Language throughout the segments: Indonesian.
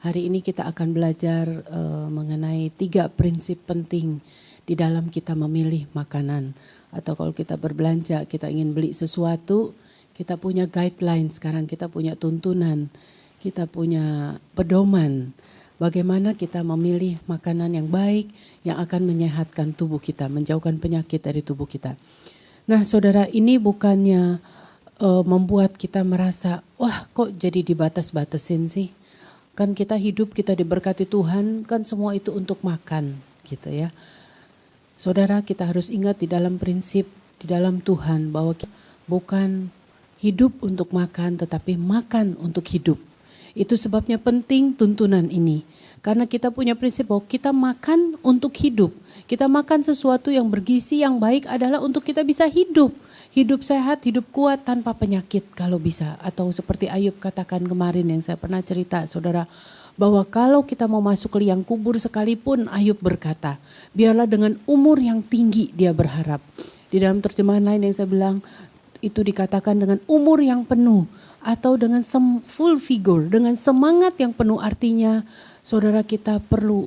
Hari ini kita akan belajar mengenai 3 prinsip penting di dalam kita memilih makanan. Atau kalau kita berbelanja, kita ingin beli sesuatu, kita punya guideline sekarang, kita punya tuntunan, kita punya pedoman. Bagaimana kita memilih makanan yang baik, yang akan menyehatkan tubuh kita, menjauhkan penyakit dari tubuh kita. Nah saudara, ini bukannya membuat kita merasa, wah kok jadi dibatas-batasin sih. Kan kita hidup, kita diberkati Tuhan, kan semua itu untuk makan gitu ya. Saudara, kita harus ingat di dalam prinsip, di dalam Tuhan bahwa kita bukan hidup untuk makan tetapi makan untuk hidup. Itu sebabnya penting tuntunan ini. Karena kita punya prinsip bahwa kita makan untuk hidup. Kita makan sesuatu yang bergizi, yang baik adalah untuk kita bisa hidup. Hidup sehat, hidup kuat tanpa penyakit kalau bisa. Atau seperti Ayub katakan kemarin yang saya pernah cerita saudara. Bahwa kalau kita mau masuk ke liang kubur sekalipun Ayub berkata. Biarlah dengan umur yang tinggi dia berharap. Di dalam terjemahan lain yang saya bilang itu dikatakan dengan umur yang penuh. Atau dengan full vigor, dengan semangat yang penuh artinya saudara kita perlu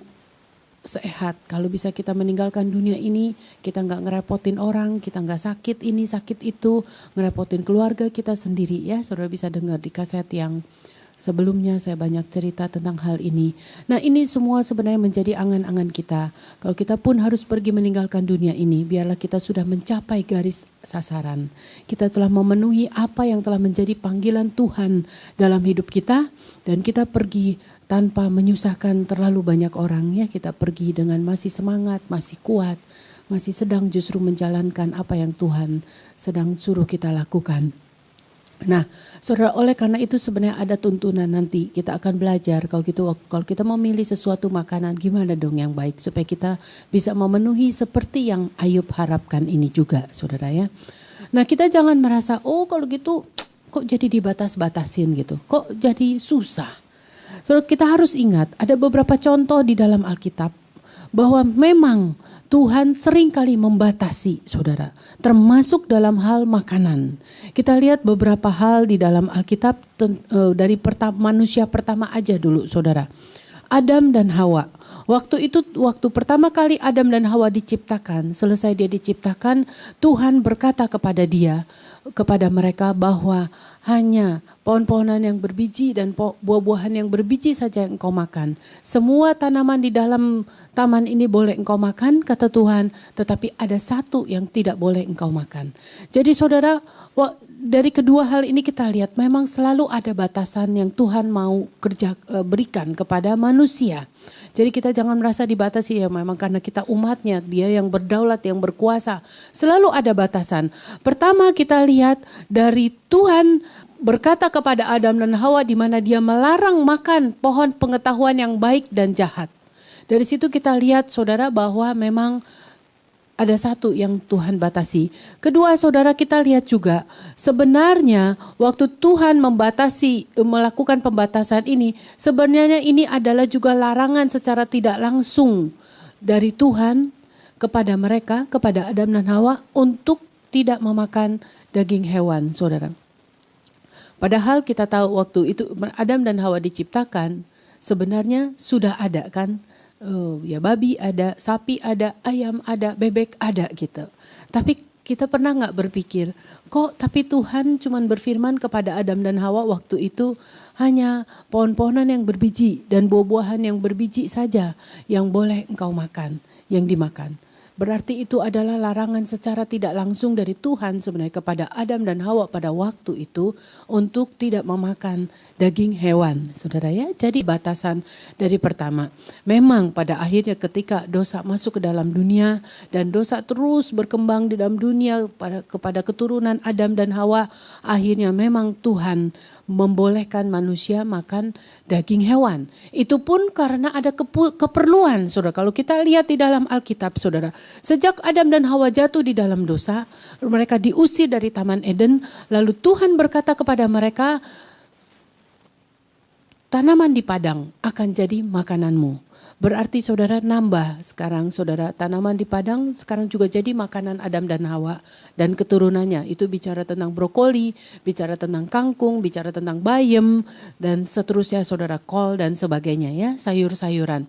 sehat. Kalau bisa kita meninggalkan dunia ini, kita nggak ngerepotin orang, kita nggak sakit ini, sakit itu, ngerepotin keluarga kita sendiri ya. Saudara bisa dengar di kaset yang sebelumnya saya banyak cerita tentang hal ini. Nah ini semua sebenarnya menjadi angan-angan kita. Kalau kita pun harus pergi meninggalkan dunia ini, biarlah kita sudah mencapai garis sasaran. Kita telah memenuhi apa yang telah menjadi panggilan Tuhan dalam hidup kita. Dan kita pergi tanpa menyusahkan terlalu banyak orang ya. Kita pergi dengan masih semangat, masih kuat, masih sedang justru menjalankan apa yang Tuhan sedang suruh kita lakukan. Nah saudara, oleh karena itu sebenarnya ada tuntunan nanti kita akan belajar kalau gitu, kalau kita memilih sesuatu makanan gimana dong yang baik supaya kita bisa memenuhi seperti yang Ayub harapkan ini juga saudara ya. Nah kita jangan merasa oh kalau gitu kok jadi dibatas-batasin gitu, kok jadi susah. Saudara, kita harus ingat ada beberapa contoh di dalam Alkitab bahwa memang Tuhan seringkali membatasi saudara, termasuk dalam hal makanan. Kita lihat beberapa hal di dalam Alkitab dari manusia pertama aja dulu saudara. Adam dan Hawa. Waktu pertama kali Adam dan Hawa diciptakan, selesai dia diciptakan, Tuhan berkata kepada mereka bahwa hanya pohon-pohonan yang berbiji dan buah-buahan yang berbiji saja yang engkau makan. Semua tanaman di dalam taman ini boleh engkau makan, kata Tuhan, tetapi ada satu yang tidak boleh engkau makan. Jadi saudara, dari kedua hal ini kita lihat memang selalu ada batasan yang Tuhan mau berikan kepada manusia. Jadi kita jangan merasa dibatasi ya, memang karena kita umatnya, dia yang berdaulat, yang berkuasa. Selalu ada batasan. Pertama kita lihat dari Tuhan berkata kepada Adam dan Hawa di mana dia melarang makan pohon pengetahuan yang baik dan jahat. Dari situ kita lihat saudara bahwa memang ada satu yang Tuhan batasi. Kedua saudara, kita lihat juga sebenarnya waktu Tuhan melakukan pembatasan ini, sebenarnya ini adalah juga larangan secara tidak langsung dari Tuhan kepada mereka, kepada Adam dan Hawa untuk tidak memakan daging hewan saudara. Padahal kita tahu waktu itu Adam dan Hawa diciptakan sebenarnya sudah ada kan. Ya babi ada, sapi ada, ayam ada, bebek ada gitu. Tapi kita pernah gak berpikir, tapi Tuhan cuma berfirman kepada Adam dan Hawa waktu itu hanya pohon-pohonan yang berbiji dan buah-buahan yang berbiji saja yang boleh engkau makan, yang dimakan. Berarti itu adalah larangan secara tidak langsung dari Tuhan sebenarnya kepada Adam dan Hawa pada waktu itu untuk tidak memakan daging hewan. Saudara ya, jadi batasan dari pertama. Memang pada akhirnya ketika dosa masuk ke dalam dunia dan dosa terus berkembang di dalam dunia kepada keturunan Adam dan Hawa, akhirnya memang Tuhan membolehkan manusia makan daging hewan. Itu pun karena ada keperluan saudara. Kalau kita lihat di dalam Alkitab saudara, sejak Adam dan Hawa jatuh di dalam dosa, mereka diusir dari Taman Eden, lalu Tuhan berkata kepada mereka, tanaman di padang akan jadi makananmu. Berarti saudara nambah sekarang saudara, tanaman di padang sekarang juga jadi makanan Adam dan Hawa dan keturunannya. Itu bicara tentang brokoli, bicara tentang kangkung, bicara tentang bayam dan seterusnya saudara, kol dan sebagainya ya, sayur-sayuran.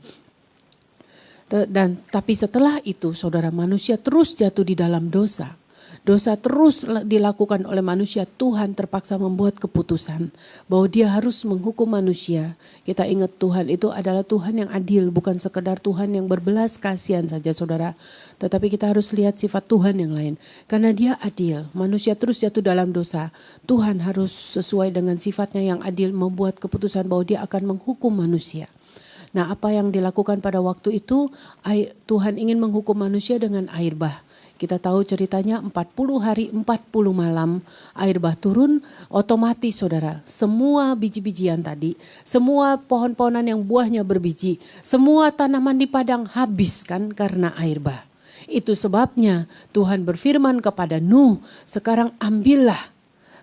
Dan tapi setelah itu saudara, manusia terus jatuh di dalam dosa. Dosa terus dilakukan oleh manusia. Tuhan terpaksa membuat keputusan bahwa dia harus menghukum manusia. Kita ingat Tuhan itu adalah Tuhan yang adil, bukan sekedar Tuhan yang berbelas kasihan saja saudara. Tetapi kita harus lihat sifat Tuhan yang lain. Karena dia adil, manusia terus jatuh dalam dosa. Tuhan harus sesuai dengan sifatnya yang adil membuat keputusan bahwa dia akan menghukum manusia. Nah, apa yang dilakukan pada waktu itu, Tuhan ingin menghukum manusia dengan air bah. Kita tahu ceritanya 40 hari 40 malam air bah turun, otomatis saudara, semua biji-bijian tadi, semua pohon-pohonan yang buahnya berbiji, semua tanaman di padang habis kan karena air bah. Itu sebabnya Tuhan berfirman kepada Nuh, sekarang ambillah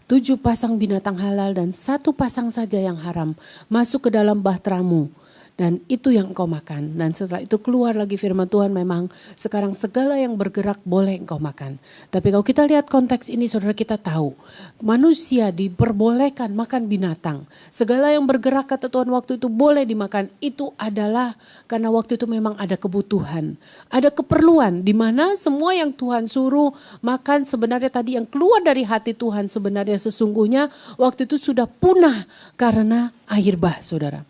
7 pasang binatang halal dan 1 pasang saja yang haram masuk ke dalam bahteramu. Dan itu yang engkau makan. Dan setelah itu keluar lagi firman Tuhan, memang sekarang segala yang bergerak boleh engkau makan. Tapi kalau kita lihat konteks ini saudara, kita tahu manusia diperbolehkan makan binatang. Segala yang bergerak kata Tuhan waktu itu boleh dimakan. Itu adalah karena waktu itu memang ada kebutuhan. Ada keperluan di mana semua yang Tuhan suruh makan sebenarnya tadi yang keluar dari hati Tuhan sebenarnya sesungguhnya waktu itu sudah punah karena air bah saudara.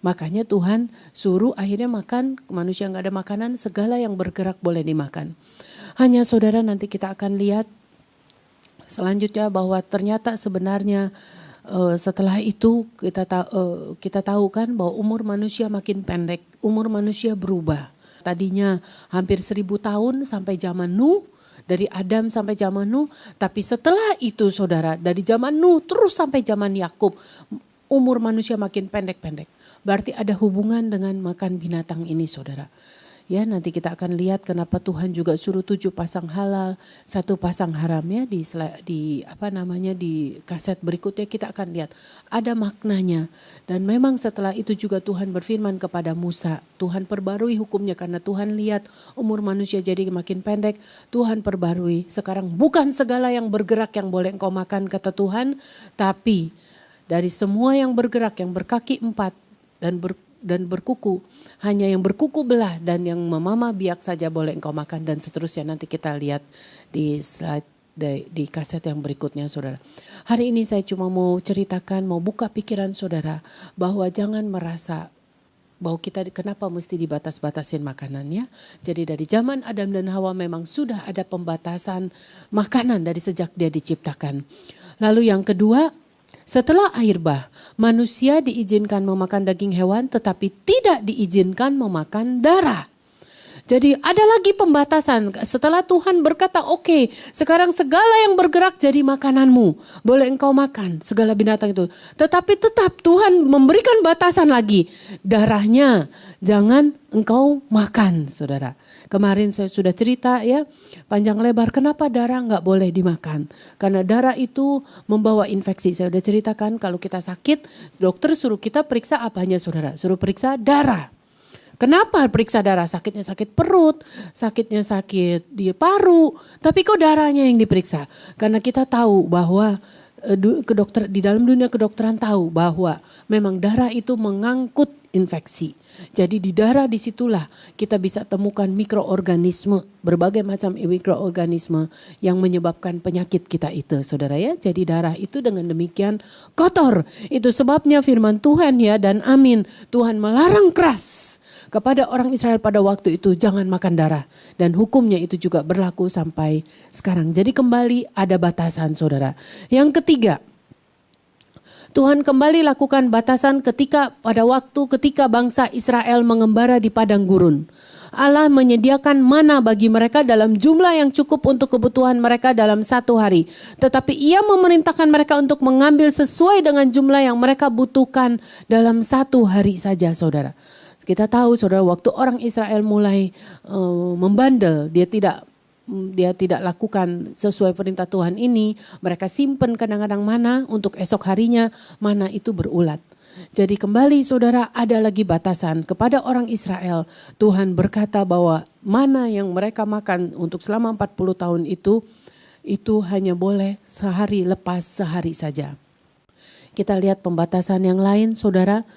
Makanya Tuhan suruh akhirnya makan, manusia nggak ada makanan, segala yang bergerak boleh dimakan. Hanya saudara nanti kita akan lihat selanjutnya bahwa ternyata sebenarnya setelah itu kita tahu kan bahwa umur manusia makin pendek, umur manusia berubah. Tadinya hampir 1000 tahun sampai zaman Nuh, dari Adam sampai zaman Nuh, tapi setelah itu saudara dari zaman Nuh terus sampai zaman Yakub, umur manusia makin pendek-pendek. Berarti ada hubungan dengan makan binatang ini saudara. Ya nanti kita akan lihat kenapa Tuhan juga suruh 7 pasang halal, 1 pasang haram ya di kaset berikutnya kita akan lihat ada maknanya. Dan memang setelah itu juga Tuhan berfirman kepada Musa, Tuhan perbarui hukumnya karena Tuhan lihat umur manusia jadi makin pendek, Tuhan perbarui. Sekarang bukan segala yang bergerak yang boleh engkau makan kata Tuhan, tapi dari semua yang bergerak yang berkaki 4 dan berkuku, hanya yang berkuku belah dan yang memamah biak saja boleh engkau makan dan seterusnya. Nanti kita lihat di slide di kaset yang berikutnya saudara. Hari ini saya cuma mau ceritakan, mau buka pikiran saudara bahwa jangan merasa bahwa kita kenapa mesti dibatas-batasin makanannya. Jadi dari zaman Adam dan Hawa memang sudah ada pembatasan makanan dari sejak dia diciptakan. Lalu yang kedua, setelah air bah, manusia diizinkan memakan daging hewan tetapi tidak diizinkan memakan darah. Jadi ada lagi pembatasan setelah Tuhan berkata oke, sekarang segala yang bergerak jadi makananmu. Boleh engkau makan segala binatang itu. Tetapi tetap Tuhan memberikan batasan lagi. Darahnya jangan engkau makan saudara. Kemarin saya sudah cerita ya panjang lebar kenapa darah nggak boleh dimakan. Karena darah itu membawa infeksi. Saya sudah ceritakan kalau kita sakit dokter suruh kita periksa apanya saudara. Suruh periksa darah. Kenapa periksa darah? Sakitnya sakit perut, sakitnya sakit di paru, tapi kok darahnya yang diperiksa? Karena kita tahu bahwa di dalam dunia kedokteran tahu bahwa memang darah itu mengangkut infeksi. Jadi di darah disitulah kita bisa temukan mikroorganisme, berbagai macam mikroorganisme yang menyebabkan penyakit kita itu saudara ya. Jadi darah itu dengan demikian kotor. Itu sebabnya firman Tuhan ya dan amin. Tuhan melarang keras kepada orang Israel pada waktu itu jangan makan darah. Dan hukumnya itu juga berlaku sampai sekarang. Jadi kembali ada batasan saudara. Yang ketiga, Tuhan kembali lakukan batasan pada waktu ketika bangsa Israel mengembara di padang gurun. Allah menyediakan mana bagi mereka dalam jumlah yang cukup untuk kebutuhan mereka dalam 1 hari. Tetapi ia memerintahkan mereka untuk mengambil sesuai dengan jumlah yang mereka butuhkan dalam 1 hari saja saudara. Kita tahu saudara waktu orang Israel mulai membandel, dia tidak lakukan sesuai perintah Tuhan ini, mereka simpen kadang-kadang mana untuk esok harinya, mana itu berulat. Jadi kembali saudara, ada lagi batasan kepada orang Israel. Tuhan berkata bahwa mana yang mereka makan untuk selama 40 tahun itu hanya boleh sehari lepas sehari saja. Kita lihat pembatasan yang lain saudara.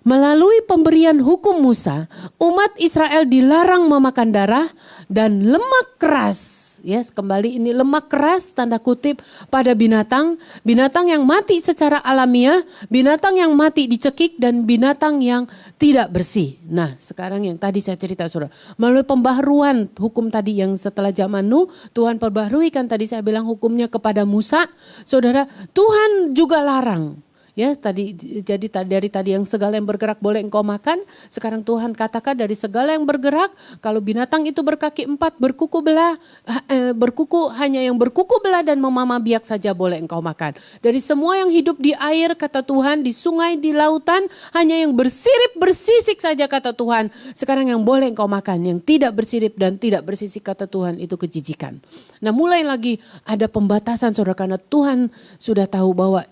Melalui pemberian hukum Musa, umat Israel dilarang memakan darah dan lemak keras. Yes, kembali ini lemak keras tanda kutip pada binatang. Binatang yang mati secara alamiah, binatang yang mati dicekik dan binatang yang tidak bersih. Nah sekarang yang tadi saya cerita saudara. Melalui pembaharuan hukum tadi yang setelah zaman Nuh, Tuhan perbaharui kan tadi saya bilang hukumnya kepada Musa. Saudara, Tuhan juga larang. Ya, jadi dari tadi yang segala yang bergerak boleh engkau makan. Sekarang Tuhan katakan dari segala yang bergerak, kalau binatang itu berkaki 4, berkuku hanya yang berkuku belah dan memamah biak saja boleh engkau makan. Dari semua yang hidup di air kata Tuhan, di sungai, di lautan, hanya yang bersirip bersisik saja kata Tuhan. Sekarang yang boleh engkau makan, yang tidak bersirip dan tidak bersisik kata Tuhan itu kejijikan. Nah mulai lagi ada pembatasan saudara karena Tuhan sudah tahu bahwa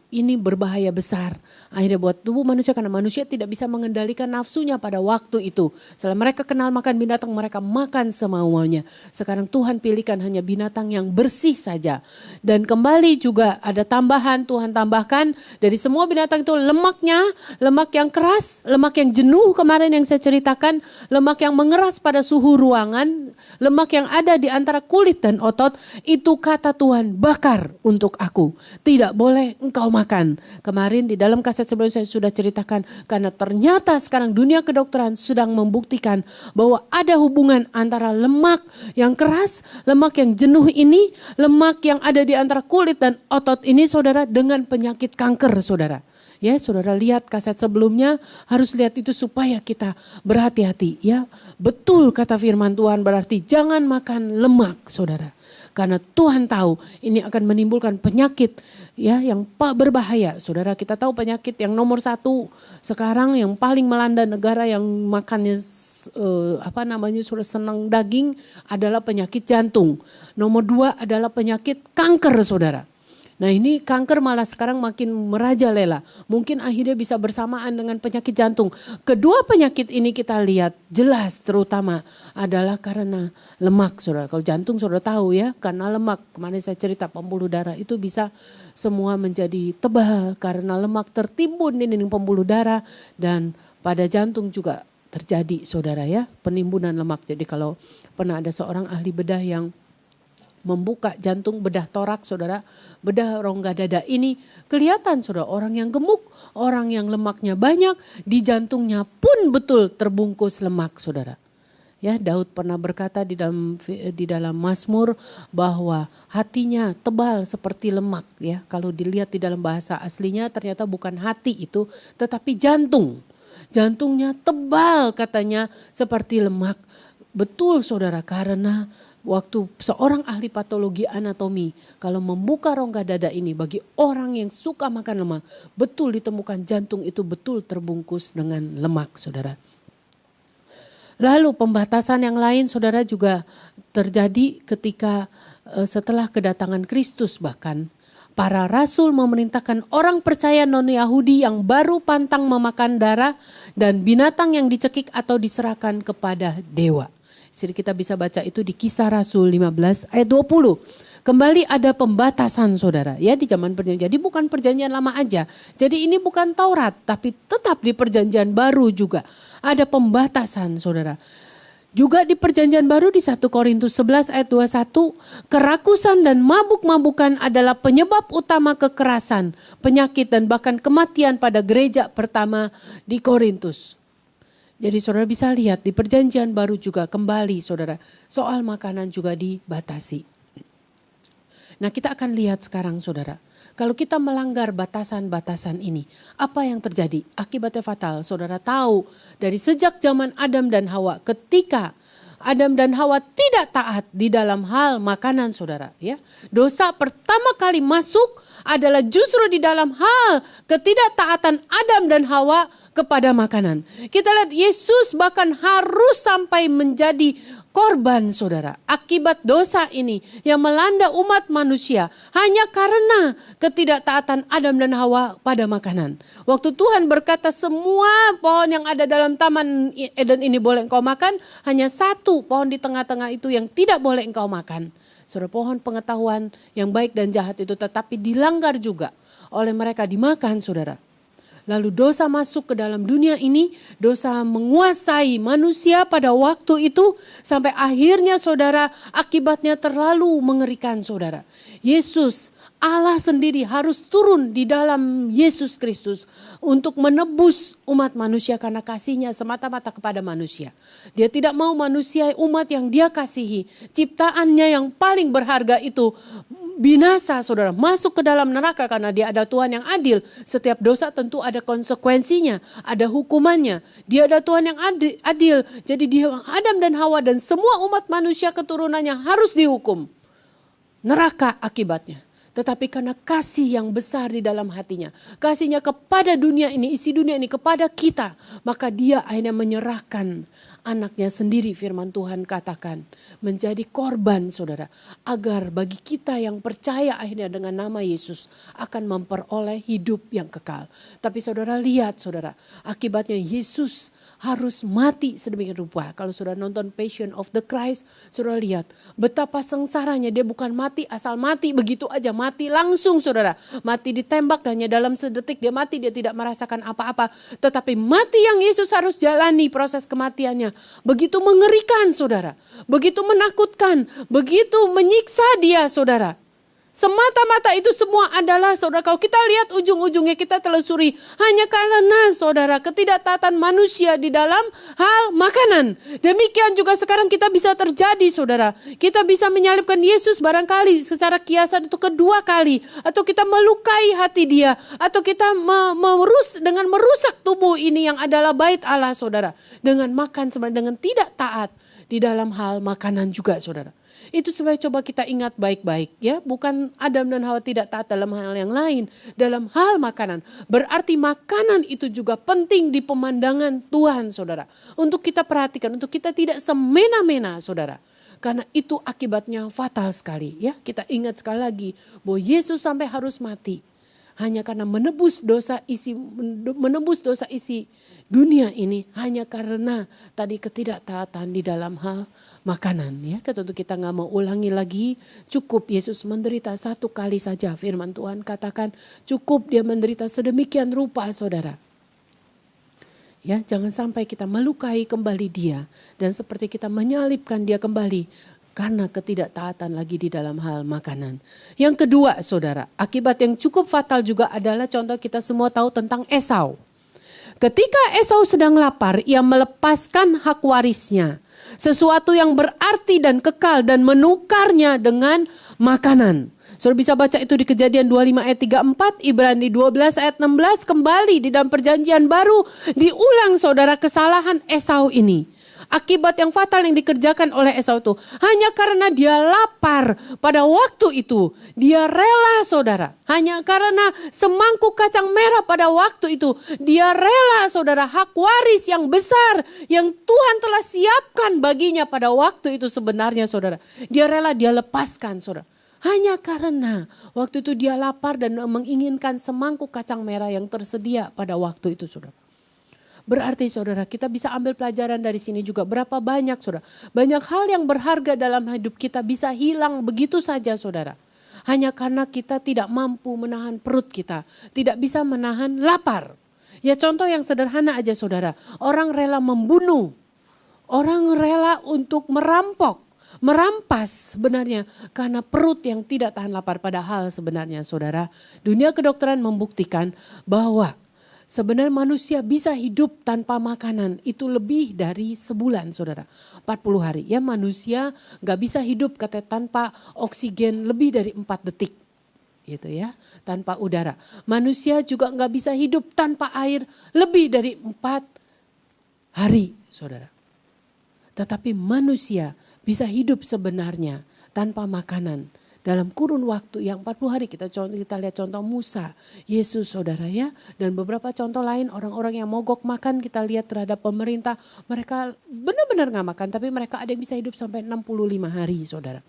ini berbahaya besar. Akhirnya buat tubuh manusia karena manusia tidak bisa mengendalikan nafsunya pada waktu itu. Setelah mereka kenal makan binatang, mereka makan semaunya. Sekarang Tuhan pilihkan hanya binatang yang bersih saja. Dan kembali juga ada tambahan, Tuhan tambahkan dari semua binatang itu lemaknya, lemak yang keras, lemak yang jenuh kemarin yang saya ceritakan, lemak yang mengeras pada suhu ruangan, lemak yang ada di antara kulit dan otot, itu kata Tuhan bakar untuk aku. Tidak boleh engkau makan. Kemarin di dalam kaset sebelumnya saya sudah ceritakan karena ternyata sekarang dunia kedokteran sedang membuktikan bahwa ada hubungan antara lemak yang keras, lemak yang jenuh ini, lemak yang ada di antara kulit dan otot ini saudara dengan penyakit kanker saudara. Ya, saudara lihat kaset sebelumnya, harus lihat itu supaya kita berhati-hati. Ya, betul kata firman Tuhan berarti jangan makan lemak saudara. Karena Tuhan tahu ini akan menimbulkan penyakit ya yang berbahaya. Saudara kita tahu penyakit yang nomor 1 sekarang yang paling melanda negara yang makannya sudah senang daging adalah penyakit jantung. Nomor 2 adalah penyakit kanker saudara. Nah ini kanker malah sekarang makin merajalela. Mungkin akhirnya bisa bersamaan dengan penyakit jantung. Kedua penyakit ini kita lihat jelas terutama adalah karena lemak saudara. Kalau jantung saudara tahu ya karena lemak. Kemarin saya cerita pembuluh darah itu bisa semua menjadi tebal karena lemak tertimbun di dinding pembuluh darah. Dan pada jantung juga terjadi saudara ya penimbunan lemak. Jadi kalau pernah ada seorang ahli bedah yang membuka jantung bedah torak saudara, bedah rongga dada ini kelihatan saudara orang yang gemuk, orang yang lemaknya banyak, di jantungnya pun betul terbungkus lemak saudara. Ya Daud pernah berkata di dalam Mazmur bahwa hatinya tebal seperti lemak ya. Kalau dilihat di dalam bahasa aslinya ternyata bukan hati itu tetapi jantung. Jantungnya tebal katanya seperti lemak. Betul saudara karena waktu seorang ahli patologi anatomi kalau membuka rongga dada ini bagi orang yang suka makan lemak, betul ditemukan jantung itu betul terbungkus dengan lemak saudara. Lalu pembatasan yang lain saudara juga terjadi ketika setelah kedatangan Kristus bahkan. Para rasul memerintahkan orang percaya non-Yahudi yang baru pantang memakan darah dan binatang yang dicekik atau diserahkan kepada dewa. Jadi kita bisa baca itu di Kisah Rasul 15 ayat 20. Kembali ada pembatasan saudara ya di zaman perjanjian. Jadi bukan perjanjian lama aja. Jadi ini bukan Taurat tapi tetap di perjanjian baru juga. Ada pembatasan saudara. Juga di perjanjian baru di 1 Korintus 11 ayat 21. Kerakusan dan mabuk-mabukan adalah penyebab utama kekerasan, penyakit dan bahkan kematian pada gereja pertama di Korintus. Jadi saudara bisa lihat di perjanjian baru juga kembali saudara soal makanan juga dibatasi. Nah kita akan lihat sekarang saudara. Kalau kita melanggar batasan-batasan ini apa yang terjadi? Akibatnya fatal. Saudara tahu dari sejak zaman Adam dan Hawa ketika Adam dan Hawa tidak taat di dalam hal makanan saudara. Ya, dosa pertama kali masuk adalah justru di dalam hal ketidaktaatan Adam dan Hawa kepada makanan. Kita lihat Yesus bahkan harus sampai menjadi korban, saudara. Akibat dosa ini yang melanda umat manusia hanya karena ketidaktaatan Adam dan Hawa pada makanan. Waktu Tuhan berkata semua pohon yang ada dalam taman Eden ini boleh engkau makan, hanya satu pohon di tengah-tengah itu yang tidak boleh engkau makan. Saudara, pohon pengetahuan yang baik dan jahat itu tetapi dilanggar juga oleh mereka, dimakan, saudara. Lalu dosa masuk ke dalam dunia ini, dosa menguasai manusia pada waktu itu sampai akhirnya, saudara, akibatnya terlalu mengerikan, saudara. Yesus Allah sendiri harus turun di dalam Yesus Kristus untuk menebus umat manusia karena kasihnya semata-mata kepada manusia. Dia tidak mau manusia, umat yang dia kasihi, ciptaannya yang paling berharga itu binasa, saudara, masuk ke dalam neraka karena dia ada Tuhan yang adil. Setiap dosa tentu ada konsekuensinya, ada hukumannya. Dia ada Tuhan yang adil. Jadi dia, Adam dan Hawa dan semua umat manusia keturunannya harus dihukum. Neraka akibatnya. Tetapi karena kasih yang besar di dalam hatinya, kasihnya kepada dunia ini, isi dunia ini, kepada kita, maka dia akhirnya menyerahkan anaknya sendiri, firman Tuhan katakan, menjadi korban, saudara, agar bagi kita yang percaya akhirnya dengan nama Yesus akan memperoleh hidup yang kekal. Tapi saudara lihat, saudara, akibatnya Yesus harus mati sedemikian rupa. Kalau saudara nonton Passion of the Christ, saudara lihat betapa sengsaranya. Dia bukan mati asal mati begitu aja, mati langsung, saudara. Mati ditembak dan hanya dalam sedetik dia mati, dia tidak merasakan apa-apa. Tetapi mati yang Yesus harus jalani, proses kematiannya begitu mengerikan, saudara. Begitu menakutkan, begitu menyiksa dia, saudara. Semata-mata itu semua adalah, saudara, kalau kita lihat ujung-ujungnya, kita telusuri, hanya karena, saudara, ketidaktaatan manusia di dalam hal makanan. Demikian juga sekarang kita bisa terjadi, saudara. Kita bisa menyalibkan Yesus barangkali secara kiasan itu kedua kali. Atau kita melukai hati dia. Atau kita dengan merusak tubuh ini yang adalah bait Allah, saudara. Dengan makan, sebenarnya dengan tidak taat di dalam hal makanan juga, saudara. Itu supaya coba kita ingat baik-baik, ya. Bukan Adam dan Hawa tidak taat dalam hal yang lain, dalam hal makanan. Berarti makanan itu juga penting di pemandangan Tuhan, saudara. Untuk kita perhatikan, untuk kita tidak semena-mena, saudara. Karena itu akibatnya fatal sekali, ya. Kita ingat sekali lagi bahwa Yesus sampai harus mati hanya karena menebus dosa isi dunia ini, hanya karena tadi ketidaktaatan di dalam hal makanan, ya. Tentu kita nggak mau ulangi lagi. Cukup Yesus menderita satu kali saja, firman Tuhan katakan cukup dia menderita sedemikian rupa, saudara. Ya, jangan sampai kita melukai kembali dia dan seperti kita menyalibkan dia kembali karena ketidaktaatan lagi di dalam hal makanan. Yang kedua, saudara, akibat yang cukup fatal juga adalah contoh kita semua tahu tentang Esau. Ketika Esau sedang lapar, ia melepaskan hak warisnya, sesuatu yang berarti dan kekal, dan menukarnya dengan makanan. Saudara bisa baca itu di Kejadian 25 ayat 34, Ibrani 12 ayat 16, kembali di dalam perjanjian baru diulang, saudara, kesalahan Esau ini. Akibat yang fatal yang dikerjakan oleh Esau itu hanya karena dia lapar pada waktu itu. Dia rela, saudara. Hanya karena semangkuk kacang merah pada waktu itu. Dia rela, saudara, hak waris yang besar yang Tuhan telah siapkan baginya pada waktu itu sebenarnya, saudara. Dia rela, dia lepaskan, saudara. Hanya karena waktu itu dia lapar dan menginginkan semangkuk kacang merah yang tersedia pada waktu itu, saudara. Berarti, saudara, kita bisa ambil pelajaran dari sini juga. Berapa banyak, saudara, banyak hal yang berharga dalam hidup kita bisa hilang begitu saja, saudara. Hanya karena kita tidak mampu menahan perut kita, tidak bisa menahan lapar. Ya, contoh yang sederhana aja, saudara. Orang rela membunuh, orang rela untuk merampok, merampas sebenarnya karena perut yang tidak tahan lapar. Padahal sebenarnya, saudara, dunia kedokteran membuktikan bahwa sebenarnya manusia bisa hidup tanpa makanan itu lebih dari sebulan, saudara. 40 hari. Ya, manusia gak bisa hidup katanya tanpa oksigen lebih dari 4 detik. Gitu ya, tanpa udara. Manusia juga gak bisa hidup tanpa air lebih dari 4 hari, saudara. Tetapi manusia bisa hidup sebenarnya tanpa makanan Dalam kurun waktu yang 40 hari kita lihat contoh Musa, Yesus saudara ya. Dan beberapa contoh lain orang-orang yang mogok makan kita lihat terhadap pemerintah. Mereka benar-benar gak makan tapi mereka ada yang bisa hidup sampai 65 hari saudara.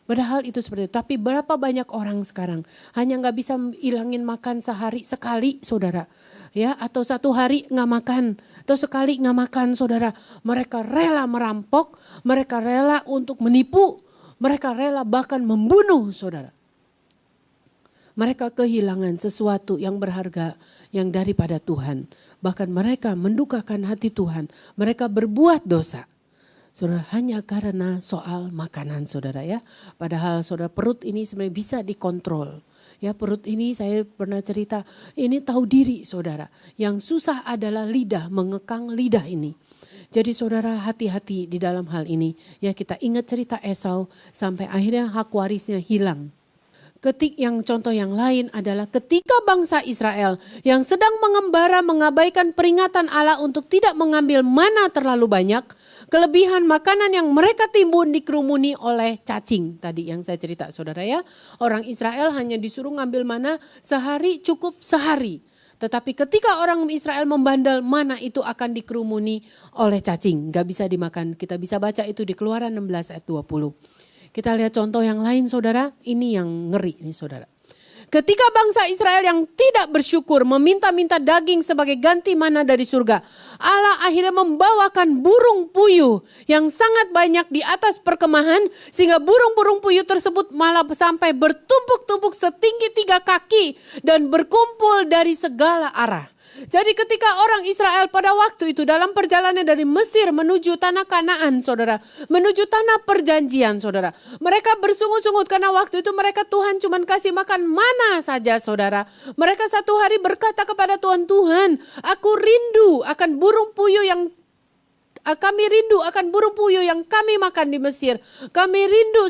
Padahal itu seperti itu. Tapi berapa banyak orang sekarang hanya gak bisa hilangin makan sehari sekali saudara. Ya, atau satu hari gak makan, atau sekali gak makan saudara. Mereka rela merampok, mereka rela untuk menipu, mereka rela bahkan membunuh saudara. Mereka kehilangan sesuatu yang berharga yang daripada Tuhan. Bahkan mereka mendukakan hati Tuhan, mereka berbuat dosa. Saudara, hanya karena soal makanan saudara ya. Padahal saudara perut ini sebenarnya bisa dikontrol. Ya perut ini saya pernah cerita, ini tahu diri saudara. Yang susah adalah lidah, mengekang lidah ini. Jadi saudara hati-hati di dalam hal ini. Ya kita ingat cerita Esau sampai akhirnya hak warisnya hilang. Contoh yang lain adalah ketika bangsa Israel yang sedang mengembara mengabaikan peringatan Allah untuk tidak mengambil mana terlalu banyak, kelebihan makanan yang mereka timbun dikerumuni oleh cacing. Tadi yang saya cerita saudara ya, orang Israel hanya disuruh ngambil mana sehari cukup sehari. Tetapi ketika orang Israel membandel, mana itu akan dikerumuni oleh cacing. Gak bisa dimakan, kita bisa baca itu di Keluaran 16 ayat 20. Kita lihat contoh yang lain saudara, ini yang ngeri nih saudara. Ketika bangsa Israel yang tidak bersyukur meminta-minta daging sebagai ganti mana dari surga. Allah akhirnya membawakan burung puyuh yang sangat banyak di atas perkemahan. Sehingga burung-burung puyuh tersebut malah sampai bertumpuk-tumpuk setinggi 3 kaki. Dan berkumpul dari segala arah. Jadi ketika orang Israel pada waktu itu dalam perjalanan dari Mesir menuju tanah Kanaan saudara. Menuju tanah perjanjian saudara. Mereka bersungut-sungut karena waktu itu mereka Tuhan cuma kasih makan mana saja saudara. Mereka satu hari berkata kepada Tuhan, Tuhan aku rindu akan burung puyuh yang kami rindu akan burung puyuh yang kami makan di Mesir. Kami rindu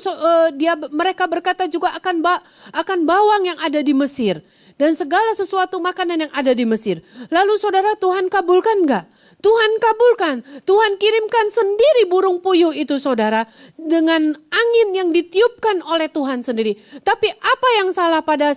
mereka berkata juga akan bawang yang ada di Mesir. Dan segala sesuatu makanan yang ada di Mesir. Lalu saudara Tuhan kabulkan enggak? Tuhan kabulkan. Tuhan kirimkan sendiri burung puyuh itu saudara. Dengan angin yang ditiupkan oleh Tuhan sendiri. Tapi apa yang salah pada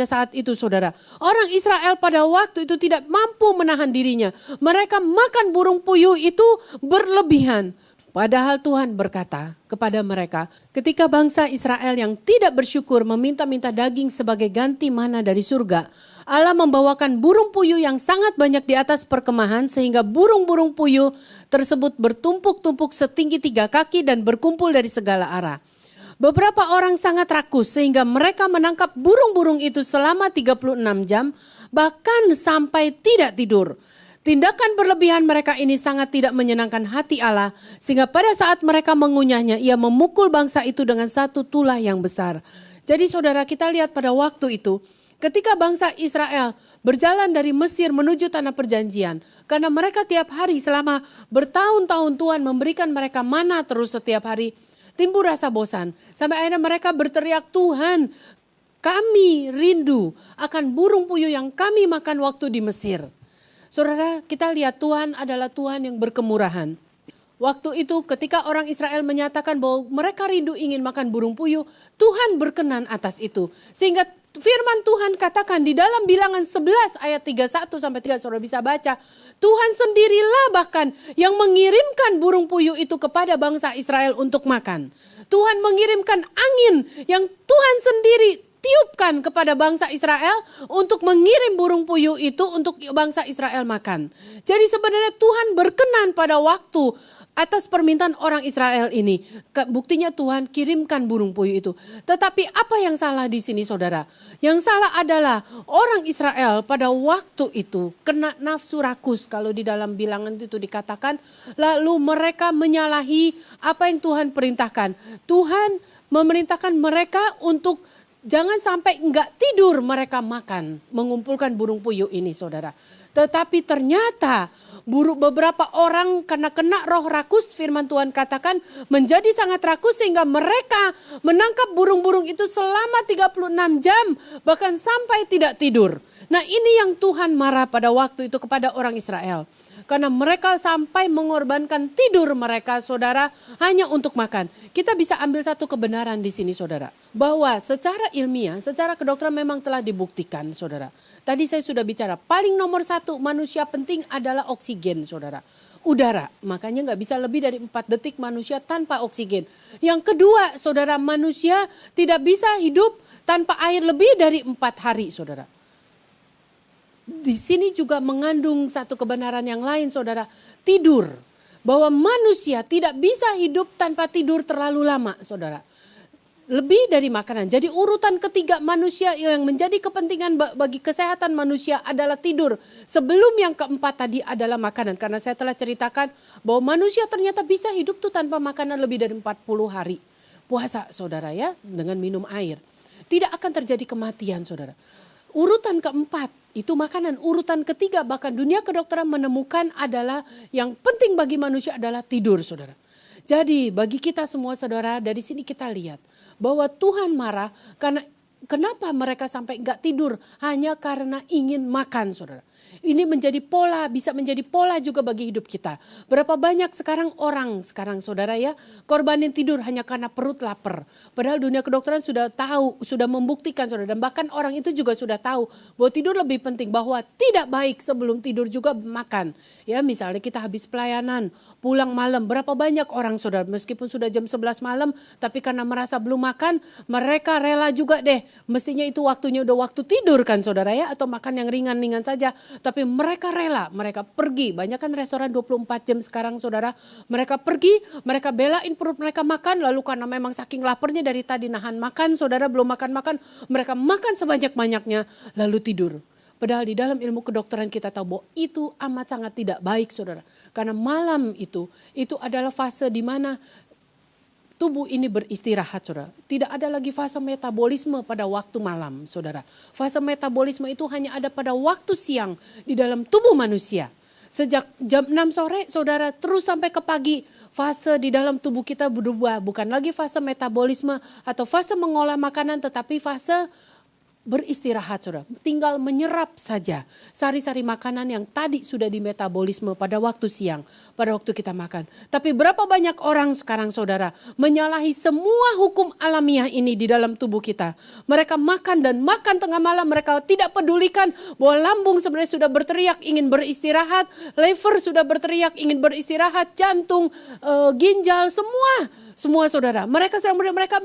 saat itu saudara? Orang Israel pada waktu itu tidak mampu menahan dirinya. Mereka makan burung puyuh itu berlebihan. Padahal Tuhan berkata kepada mereka, ketika bangsa Israel yang tidak bersyukur meminta-minta daging sebagai ganti mana dari surga, Allah membawakan burung puyuh yang sangat banyak di atas perkemahan sehingga burung-burung puyuh tersebut bertumpuk-tumpuk setinggi 3 kaki dan berkumpul dari segala arah. Beberapa orang sangat rakus sehingga mereka menangkap burung-burung itu selama 36 jam, bahkan sampai tidak tidur. Tindakan berlebihan mereka ini sangat tidak menyenangkan hati Allah. Sehingga pada saat mereka mengunyahnya, ia memukul bangsa itu dengan satu tulah yang besar. Jadi saudara kita lihat pada waktu itu, ketika bangsa Israel berjalan dari Mesir menuju tanah perjanjian. Karena mereka tiap hari selama bertahun-tahun Tuhan memberikan mereka mana terus setiap hari. Timbul rasa bosan. Sampai akhirnya mereka berteriak, Tuhan kami rindu akan burung puyuh yang kami makan waktu di Mesir. Saudara, kita lihat Tuhan adalah Tuhan yang berkemurahan. Waktu itu ketika orang Israel menyatakan bahwa mereka rindu ingin makan burung puyuh, Tuhan berkenan atas itu. Sehingga firman Tuhan katakan di dalam Bilangan 11 ayat 31 sampai 3 saudara bisa baca. Tuhan sendirilah bahkan yang mengirimkan burung puyuh itu kepada bangsa Israel untuk makan. Tuhan mengirimkan angin yang Tuhan sendiri tiupkan kepada bangsa Israel untuk mengirim burung puyuh itu untuk bangsa Israel makan. Jadi sebenarnya Tuhan berkenan pada waktu atas permintaan orang Israel ini. Buktinya Tuhan kirimkan burung puyuh itu. Tetapi apa yang salah di sini saudara? Yang salah adalah orang Israel pada waktu itu kena nafsu rakus. Kalau di dalam Bilangan itu dikatakan. Lalu mereka menyalahi apa yang Tuhan perintahkan. Tuhan memerintahkan mereka untuk jangan sampai enggak tidur mereka makan, mengumpulkan burung puyuh ini saudara. Tetapi ternyata beberapa orang karena kena roh rakus, firman Tuhan katakan menjadi sangat rakus sehingga mereka menangkap burung-burung itu selama 36 jam bahkan sampai tidak tidur. Nah ini yang Tuhan marah pada waktu itu kepada orang Israel. Karena mereka sampai mengorbankan tidur mereka, saudara, hanya untuk makan. Kita bisa ambil satu kebenaran di sini, saudara. Bahwa secara ilmiah, secara kedokteran memang telah dibuktikan, saudara. Tadi saya sudah bicara, paling nomor satu manusia penting adalah oksigen, saudara. Udara, makanya nggak bisa lebih dari 4 detik manusia tanpa oksigen. Yang kedua, saudara, manusia tidak bisa hidup tanpa air lebih dari 4 hari, saudara. Di sini juga mengandung satu kebenaran yang lain, saudara. Tidur. Bahwa manusia tidak bisa hidup tanpa tidur terlalu lama, saudara. Lebih dari makanan. Jadi urutan ketiga manusia yang menjadi kepentingan bagi kesehatan manusia adalah tidur. Sebelum yang keempat tadi adalah makanan. Karena saya telah ceritakan bahwa manusia ternyata bisa hidup tuh tanpa makanan lebih dari 40 hari. Puasa, saudara, ya, dengan minum air. Tidak akan terjadi kematian, saudara. Urutan keempat itu makanan. Urutan ketiga bahkan dunia kedokteran menemukan adalah yang penting bagi manusia adalah tidur, saudara. Jadi bagi kita semua, saudara, dari sini kita lihat bahwa Tuhan marah karena kenapa mereka sampai enggak tidur? Hanya karena ingin makan, saudara. Ini menjadi pola, bisa menjadi pola juga bagi hidup kita. Berapa banyak sekarang saudara, ya, korbanin tidur hanya karena perut lapar. Padahal dunia kedokteran sudah tahu, sudah membuktikan, saudara. Dan bahkan orang itu juga sudah tahu bahwa tidur lebih penting, bahwa tidak baik sebelum tidur juga makan. Ya, misalnya kita habis pelayanan, pulang malam, berapa banyak orang, saudara, meskipun sudah jam 11 malam, tapi karena merasa belum makan, mereka rela juga deh. Mestinya itu waktunya udah waktu tidur kan, saudara, ya, atau makan yang ringan-ringan saja. Tapi mereka rela, mereka pergi. Banyak kan restoran 24 jam sekarang, saudara. Mereka pergi, mereka belain perut mereka makan. Lalu karena memang saking laparnya dari tadi nahan makan, saudara, belum makan-makan. Mereka makan sebanyak-banyaknya lalu tidur. Padahal di dalam ilmu kedokteran kita tahu bahwa itu amat sangat tidak baik, saudara. Karena malam itu adalah fase di mana tubuh ini beristirahat, saudara. Tidak ada lagi fase metabolisme pada waktu malam, saudara. Fase metabolisme itu hanya ada pada waktu siang di dalam tubuh manusia. Sejak jam 6 sore, saudara, terus sampai ke pagi, fase di dalam tubuh kita berubah. Bukan lagi fase metabolisme atau fase mengolah makanan, tetapi fase beristirahat, saudara. Tinggal menyerap saja sari-sari makanan yang tadi sudah dimetabolisme pada waktu siang, pada waktu kita makan. Tapi berapa banyak orang sekarang, saudara, menyalahi semua hukum alamiah ini di dalam tubuh kita. Mereka makan dan makan tengah malam, mereka tidak pedulikan bahwa lambung sebenarnya sudah berteriak ingin beristirahat, liver sudah berteriak ingin beristirahat, jantung, ginjal, semua, saudara. Mereka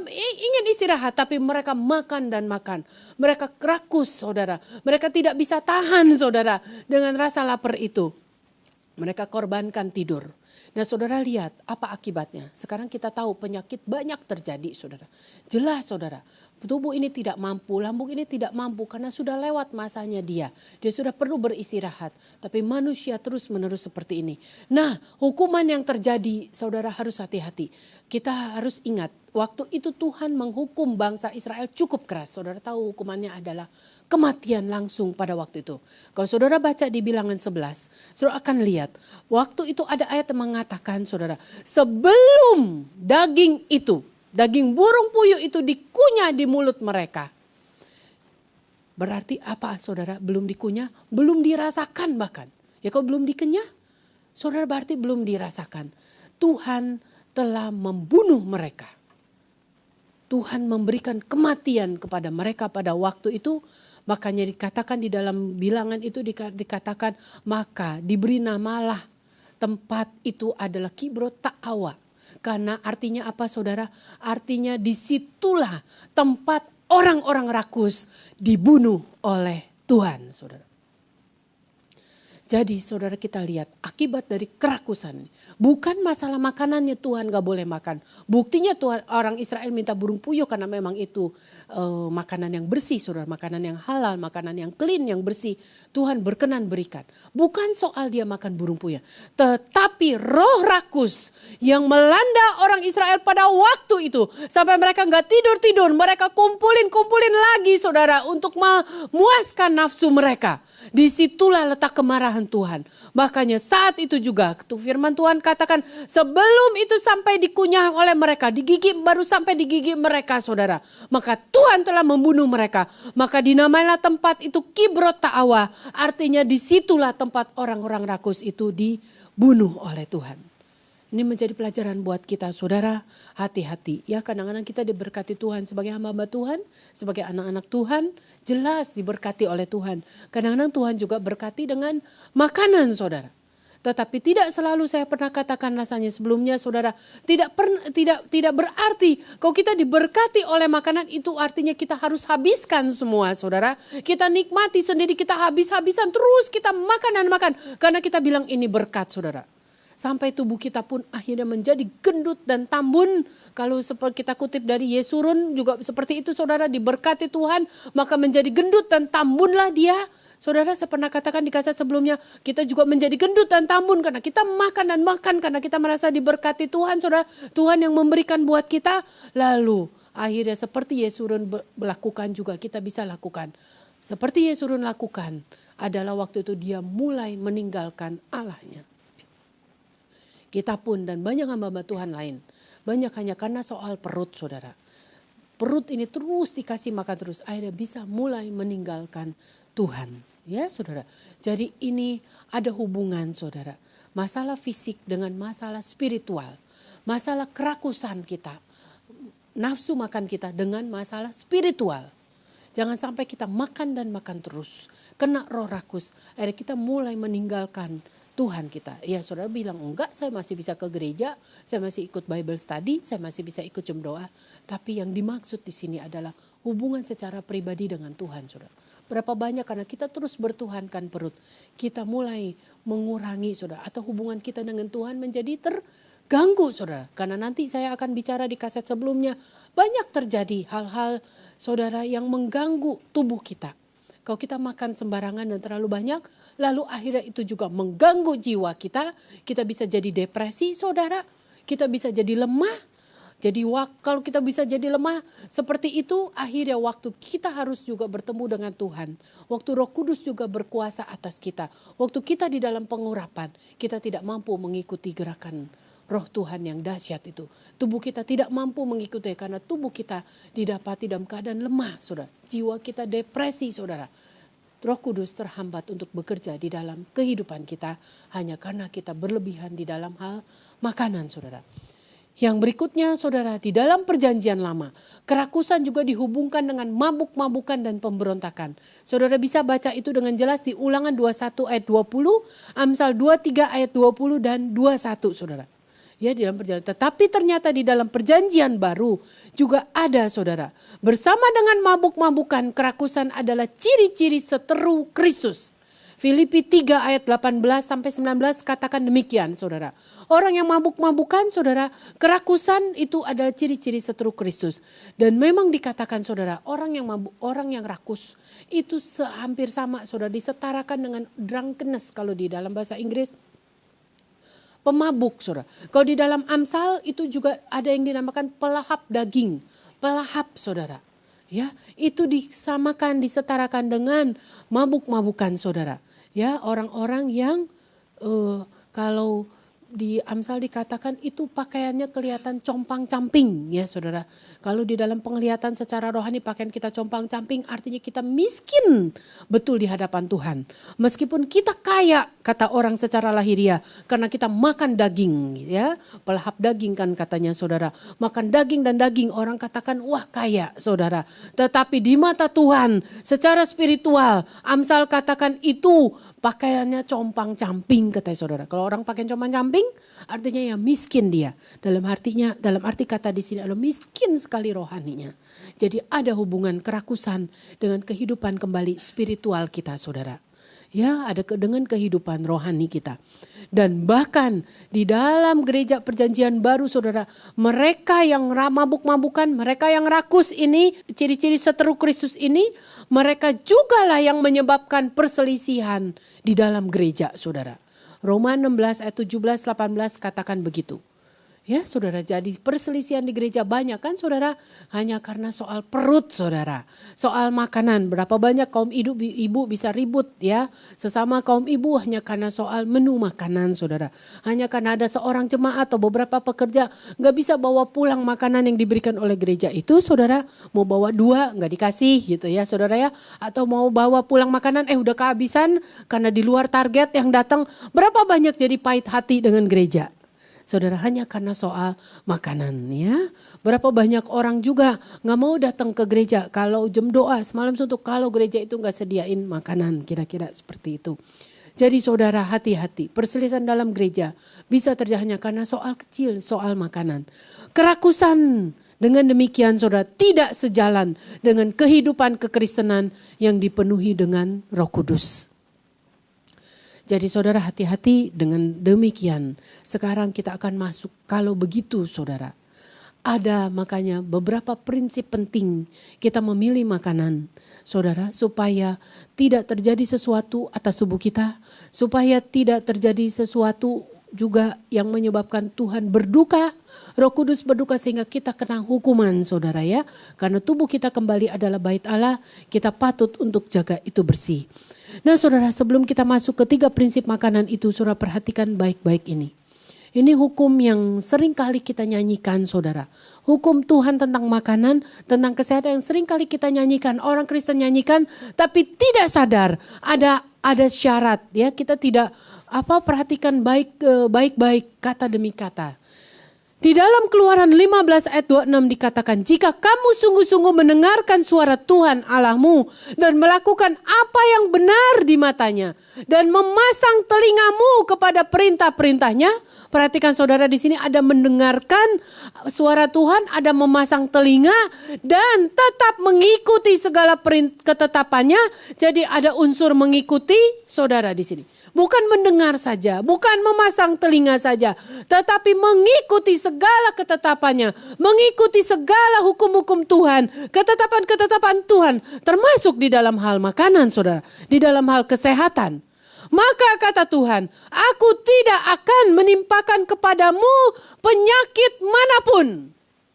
ingin istirahat, tapi mereka makan dan makan. Mereka rakus, saudara. Mereka tidak bisa tahan, saudara, dengan rasa lapar itu. Mereka korbankan tidur. Nah, saudara, lihat apa akibatnya. Sekarang kita tahu penyakit banyak terjadi, saudara. Jelas, saudara. Tubuh ini tidak mampu, lambung ini tidak mampu karena sudah lewat masanya dia. Dia sudah perlu beristirahat. Tapi manusia terus menerus seperti ini. Nah, hukuman yang terjadi, saudara, harus hati-hati. Kita harus ingat, waktu itu Tuhan menghukum bangsa Israel cukup keras. Saudara tahu hukumannya adalah kematian langsung pada waktu itu. Kalau saudara baca di Bilangan 11, saudara akan lihat. Waktu itu ada ayat yang mengatakan, saudara, sebelum daging burung puyuh itu dikunyah di mulut mereka. Berarti apa, saudara? Belum dikunyah, belum dirasakan bahkan. Ya, kalau belum dikenyah, saudara, berarti belum dirasakan. Tuhan telah membunuh mereka. Tuhan memberikan kematian kepada mereka pada waktu itu. Makanya dikatakan di dalam Bilangan itu dikatakan, maka diberi namalah tempat itu adalah Kibrot Ta'awa. Karena artinya apa, saudara? Artinya disitulah tempat orang-orang rakus dibunuh oleh Tuhan, saudara. Jadi, saudara, kita lihat akibat dari kerakusan. Bukan masalah makanannya Tuhan gak boleh makan. Buktinya Tuhan, orang Israel minta burung puyuh karena memang itu makanan yang bersih, saudara. Makanan yang halal, makanan yang clean, yang bersih. Tuhan berkenan berikan. Bukan soal dia makan burung puyuh. Tetapi roh rakus yang melanda orang Israel pada waktu itu. Sampai mereka gak tidur-tidur. Mereka kumpulin lagi, saudara, untuk memuaskan nafsu mereka. Disitulah letak kemarahan kemurahan Tuhan. Makanya saat itu juga firman Tuhan katakan sebelum itu sampai dikunyah oleh mereka, baru sampai digigit mereka saudara. Maka Tuhan telah membunuh mereka. Maka dinamailah tempat itu Kibrot Ta'awa. Artinya disitulah tempat orang-orang rakus itu dibunuh oleh Tuhan. Ini menjadi pelajaran buat kita saudara, hati-hati. Ya kadang-kadang kita diberkati Tuhan sebagai hamba-hamba Tuhan, sebagai anak-anak Tuhan, jelas diberkati oleh Tuhan. Kadang-kadang Tuhan juga berkati dengan makanan saudara. Tetapi tidak selalu saya pernah katakan rasanya sebelumnya saudara, tidak berarti kalau kita diberkati oleh makanan itu artinya kita harus habiskan semua saudara. Kita nikmati sendiri, kita habis-habisan terus kita makan dan makan. Karena kita bilang ini berkat saudara. Sampai tubuh kita pun akhirnya menjadi gendut dan tambun. Kalau seperti kita kutip dari Yesurun juga seperti itu saudara, diberkati Tuhan maka menjadi gendut dan tambunlah dia. Saudara saya pernah katakan di kaset sebelumnya, kita juga menjadi gendut dan tambun karena kita makan dan makan karena kita merasa diberkati Tuhan saudara. Tuhan yang memberikan buat kita. Lalu akhirnya seperti Yesurun melakukan juga kita bisa lakukan. Seperti Yesurun lakukan adalah waktu itu dia mulai meninggalkan Allahnya. Kita pun dan banyak hamba-hamba Tuhan lain. Banyak hanya karena soal perut saudara. Perut ini terus dikasih makan terus. Akhirnya bisa mulai meninggalkan Tuhan. Ya saudara. Jadi ini ada hubungan saudara. Masalah fisik dengan masalah spiritual. Masalah kerakusan kita. Nafsu makan kita dengan masalah spiritual. Jangan sampai kita makan dan makan terus. Kena roh rakus. Akhirnya kita mulai meninggalkan Tuhan kita. Ya saudara bilang enggak, saya masih bisa ke gereja, saya masih ikut Bible study, saya masih bisa ikut jam doa. Tapi yang dimaksud di sini adalah hubungan secara pribadi dengan Tuhan saudara. Berapa banyak karena kita terus bertuhankan perut, kita mulai mengurangi saudara. Atau hubungan kita dengan Tuhan menjadi terganggu saudara. Karena nanti saya akan bicara di kaset sebelumnya, banyak terjadi hal-hal saudara yang mengganggu tubuh kita. Kalau kita makan sembarangan dan terlalu banyak, lalu akhirnya itu juga mengganggu jiwa kita. Kita bisa jadi depresi saudara. Kita bisa jadi lemah. Jadi kalau kita bisa jadi lemah seperti itu, akhirnya waktu kita harus juga bertemu dengan Tuhan. Waktu Roh Kudus juga berkuasa atas kita. Waktu kita di dalam pengurapan, kita tidak mampu mengikuti gerakan Roh Tuhan yang dahsyat itu. Tubuh kita tidak mampu mengikuti karena tubuh kita didapati dalam keadaan lemah saudara. Jiwa kita depresi saudara. Roh Kudus terhambat untuk bekerja di dalam kehidupan kita hanya karena kita berlebihan di dalam hal makanan saudara. Yang berikutnya saudara, di dalam perjanjian lama, kerakusan juga dihubungkan dengan mabuk-mabukan dan pemberontakan. Saudara bisa baca itu dengan jelas di Ulangan 21 ayat 20, Amsal 23 ayat 20 dan 21 saudara. Ya di dalam perjanjian. Tetapi ternyata di dalam perjanjian baru juga ada saudara. Bersama dengan mabuk-mabukan, kerakusan adalah ciri-ciri seteru Kristus. Filipi 3 ayat 18 sampai 19 katakan demikian saudara. Orang yang mabuk-mabukan saudara, kerakusan itu adalah ciri-ciri seteru Kristus. Dan memang dikatakan saudara, orang yang mabuk, orang yang rakus itu hampir sama saudara, disetarakan dengan drunkenness kalau di dalam bahasa Inggris. Pemabuk saudara. Kalau di dalam Amsal itu juga ada yang dinamakan pelahap daging. Pelahap saudara. Ya, itu disamakan, disetarakan dengan mabuk-mabukan saudara. Ya, orang-orang yang kalau di Amsal dikatakan itu pakaiannya kelihatan compang-camping ya saudara. Kalau di dalam penglihatan secara rohani pakaian kita compang-camping artinya kita miskin betul di hadapan Tuhan. Meskipun kita kaya kata orang secara lahiriah karena kita makan daging ya. Pelahap daging kan katanya saudara. Makan daging dan daging orang katakan wah kaya saudara. Tetapi di mata Tuhan secara spiritual Amsal katakan itu pakaiannya compang-camping katanya saudara. Kalau orang pakaian compang-camping artinya ya miskin dia. Dalam arti kata di sini adalah miskin sekali rohaninya. Jadi ada hubungan kerakusan dengan kehidupan kembali spiritual kita saudara. Ya ada dengan kehidupan rohani kita. Dan bahkan di dalam gereja perjanjian baru saudara. Mereka yang mabuk-mabukan, mereka yang rakus ini, ciri-ciri seteru Kristus ini. Mereka jugalah yang menyebabkan perselisihan di dalam gereja saudara. Roma 16 ayat 17-18 katakan begitu. Ya saudara, jadi perselisihan di gereja banyak kan saudara, hanya karena soal perut saudara. Soal makanan, berapa banyak kaum ibu bisa ribut ya. Sesama kaum ibu hanya karena soal menu makanan saudara. Hanya karena ada seorang jemaat atau beberapa pekerja gak bisa bawa pulang makanan yang diberikan oleh gereja itu saudara. Mau bawa 2 gak dikasih gitu ya saudara ya. Atau mau bawa pulang makanan udah kehabisan karena di luar target yang datang. Berapa banyak jadi pahit hati dengan gereja. Saudara, hanya karena soal makanan ya. Berapa banyak orang juga gak mau datang ke gereja kalau jam doa semalam suntuk, kalau gereja itu gak sediain makanan, kira-kira seperti itu. Jadi saudara, hati-hati, perselisihan dalam gereja bisa terjadi hanya karena soal kecil, soal makanan. Kerakusan dengan demikian saudara tidak sejalan dengan kehidupan kekristenan yang dipenuhi dengan Roh Kudus. Jadi saudara, hati-hati dengan demikian. Sekarang kita akan masuk, kalau begitu saudara. Ada makanya beberapa prinsip penting kita memilih makanan. Saudara, supaya tidak terjadi sesuatu atas tubuh kita. Supaya tidak terjadi sesuatu juga yang menyebabkan Tuhan berduka. Roh Kudus berduka sehingga kita kena hukuman saudara ya. Karena tubuh kita kembali adalah bait Allah. Kita patut untuk jaga itu bersih. Nah saudara, sebelum kita masuk ke 3 prinsip makanan itu, saudara perhatikan baik-baik ini. Ini hukum yang sering kali kita nyanyikan saudara. Hukum Tuhan tentang makanan, tentang kesehatan yang sering kali kita nyanyikan. Orang Kristen nyanyikan tapi tidak sadar ada syarat ya. Kita tidak perhatikan baik-baik kata demi kata. Di dalam Keluaran 15 ayat 26 dikatakan, jika kamu sungguh-sungguh mendengarkan suara Tuhan Allahmu dan melakukan apa yang benar di matanya dan memasang telingamu kepada perintah-perintahnya. Perhatikan saudara, di sini ada mendengarkan suara Tuhan, ada memasang telinga dan tetap mengikuti segala ketetapannya. Jadi ada unsur mengikuti saudara di sini. Bukan mendengar saja, bukan memasang telinga saja, tetapi mengikuti segala ketetapannya, mengikuti segala hukum-hukum Tuhan, ketetapan-ketetapan Tuhan, termasuk di dalam hal makanan saudara, di dalam hal kesehatan. Maka kata Tuhan, aku tidak akan menimpakan kepadamu penyakit manapun.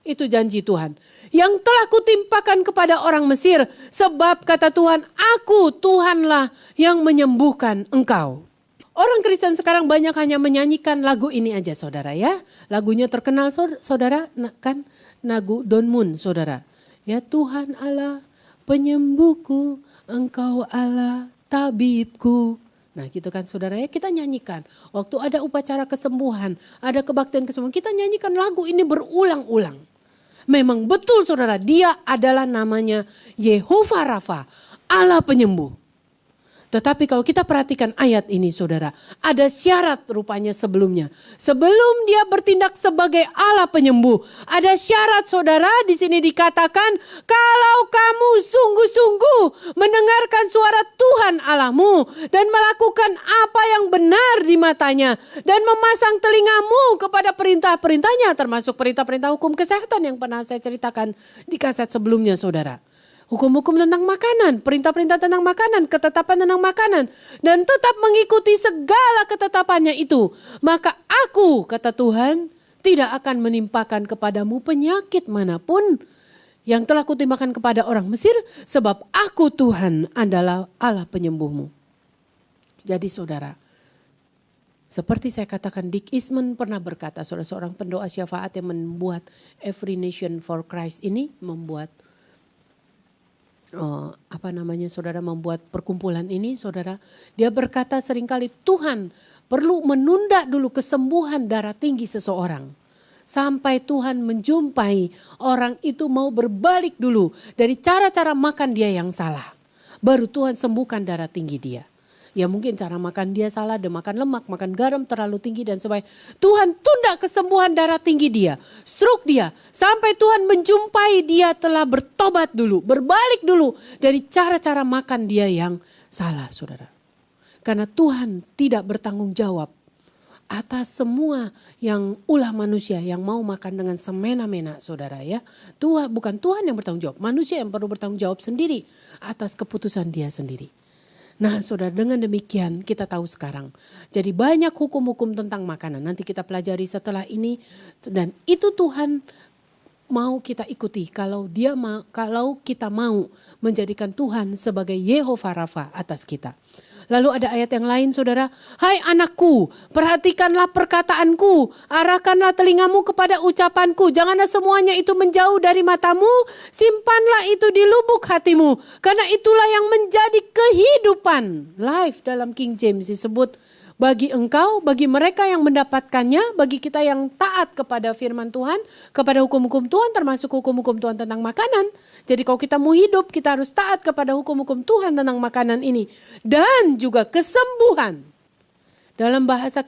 Itu janji Tuhan. Yang telah kutimpakan kepada orang Mesir. Sebab kata Tuhan, aku Tuhanlah yang menyembuhkan engkau. Orang Kristen sekarang banyak hanya menyanyikan lagu ini aja saudara ya. Lagunya terkenal saudara kan, lagu Don Moon saudara. Ya Tuhan Allah penyembuhku, engkau Allah tabibku. Nah gitu kan saudara ya, kita nyanyikan. Waktu ada upacara kesembuhan, ada kebaktian kesembuhan, kita nyanyikan lagu ini berulang-ulang. Memang betul saudara, dia adalah namanya Yehovah Rafa, Allah penyembuh. Tetapi kalau kita perhatikan ayat ini saudara, ada syarat rupanya sebelumnya. Sebelum dia bertindak sebagai Allah penyembuh, ada syarat saudara. Di sini dikatakan, kalau kamu sungguh-sungguh mendengarkan suara Tuhan Allahmu dan melakukan apa yang benar di matanya dan memasang telingamu kepada perintah-perintahnya, termasuk perintah-perintah hukum kesehatan yang pernah saya ceritakan di kaset sebelumnya saudara. Hukum-hukum tentang makanan, perintah-perintah tentang makanan, ketetapan tentang makanan. Dan tetap mengikuti segala ketetapannya itu. Maka aku, kata Tuhan, tidak akan menimpakan kepadamu penyakit manapun yang telah kutimpakan kepada orang Mesir. Sebab aku Tuhan adalah Allah penyembuhmu. Jadi saudara, seperti saya katakan, Dick Eastman pernah berkata, seorang pendoa syafaat yang membuat Every Nation for Christ ini, membuat saudara, membuat perkumpulan ini saudara, dia berkata seringkali Tuhan perlu menunda dulu kesembuhan darah tinggi seseorang sampai Tuhan menjumpai orang itu mau berbalik dulu dari cara-cara makan dia yang salah, baru Tuhan sembuhkan darah tinggi dia. Ya mungkin cara makan dia salah, dia makan lemak, makan garam terlalu tinggi dan sebagainya. Tuhan tunda kesembuhan darah tinggi dia, stroke dia. Sampai Tuhan menjumpai dia telah bertobat dulu, berbalik dulu dari cara-cara makan dia yang salah saudara. Karena Tuhan tidak bertanggung jawab atas semua yang ulah manusia yang mau makan dengan semena-mena saudara ya. Bukan Tuhan yang bertanggung jawab, manusia yang perlu bertanggung jawab sendiri atas keputusan dia sendiri. Nah saudara, dengan demikian kita tahu sekarang. Jadi banyak hukum-hukum tentang makanan. Nanti kita pelajari setelah ini. Dan itu Tuhan mau kita ikuti. Kalau kita mau menjadikan Tuhan sebagai Yehovah Rafa atas kita. Lalu ada ayat yang lain saudara. Hai anakku, perhatikanlah perkataanku. Arahkanlah telingamu kepada ucapanku. Janganlah semuanya itu menjauh dari matamu. Simpanlah itu di lubuk hatimu. Karena itulah yang menjadi kehidupan. Life dalam King James disebut bagi engkau, bagi mereka yang mendapatkannya, bagi kita yang taat kepada firman Tuhan, kepada hukum-hukum Tuhan, termasuk hukum-hukum Tuhan tentang makanan. Jadi kalau kita mau hidup, kita harus taat kepada hukum-hukum Tuhan tentang makanan ini. Dan juga kesembuhan.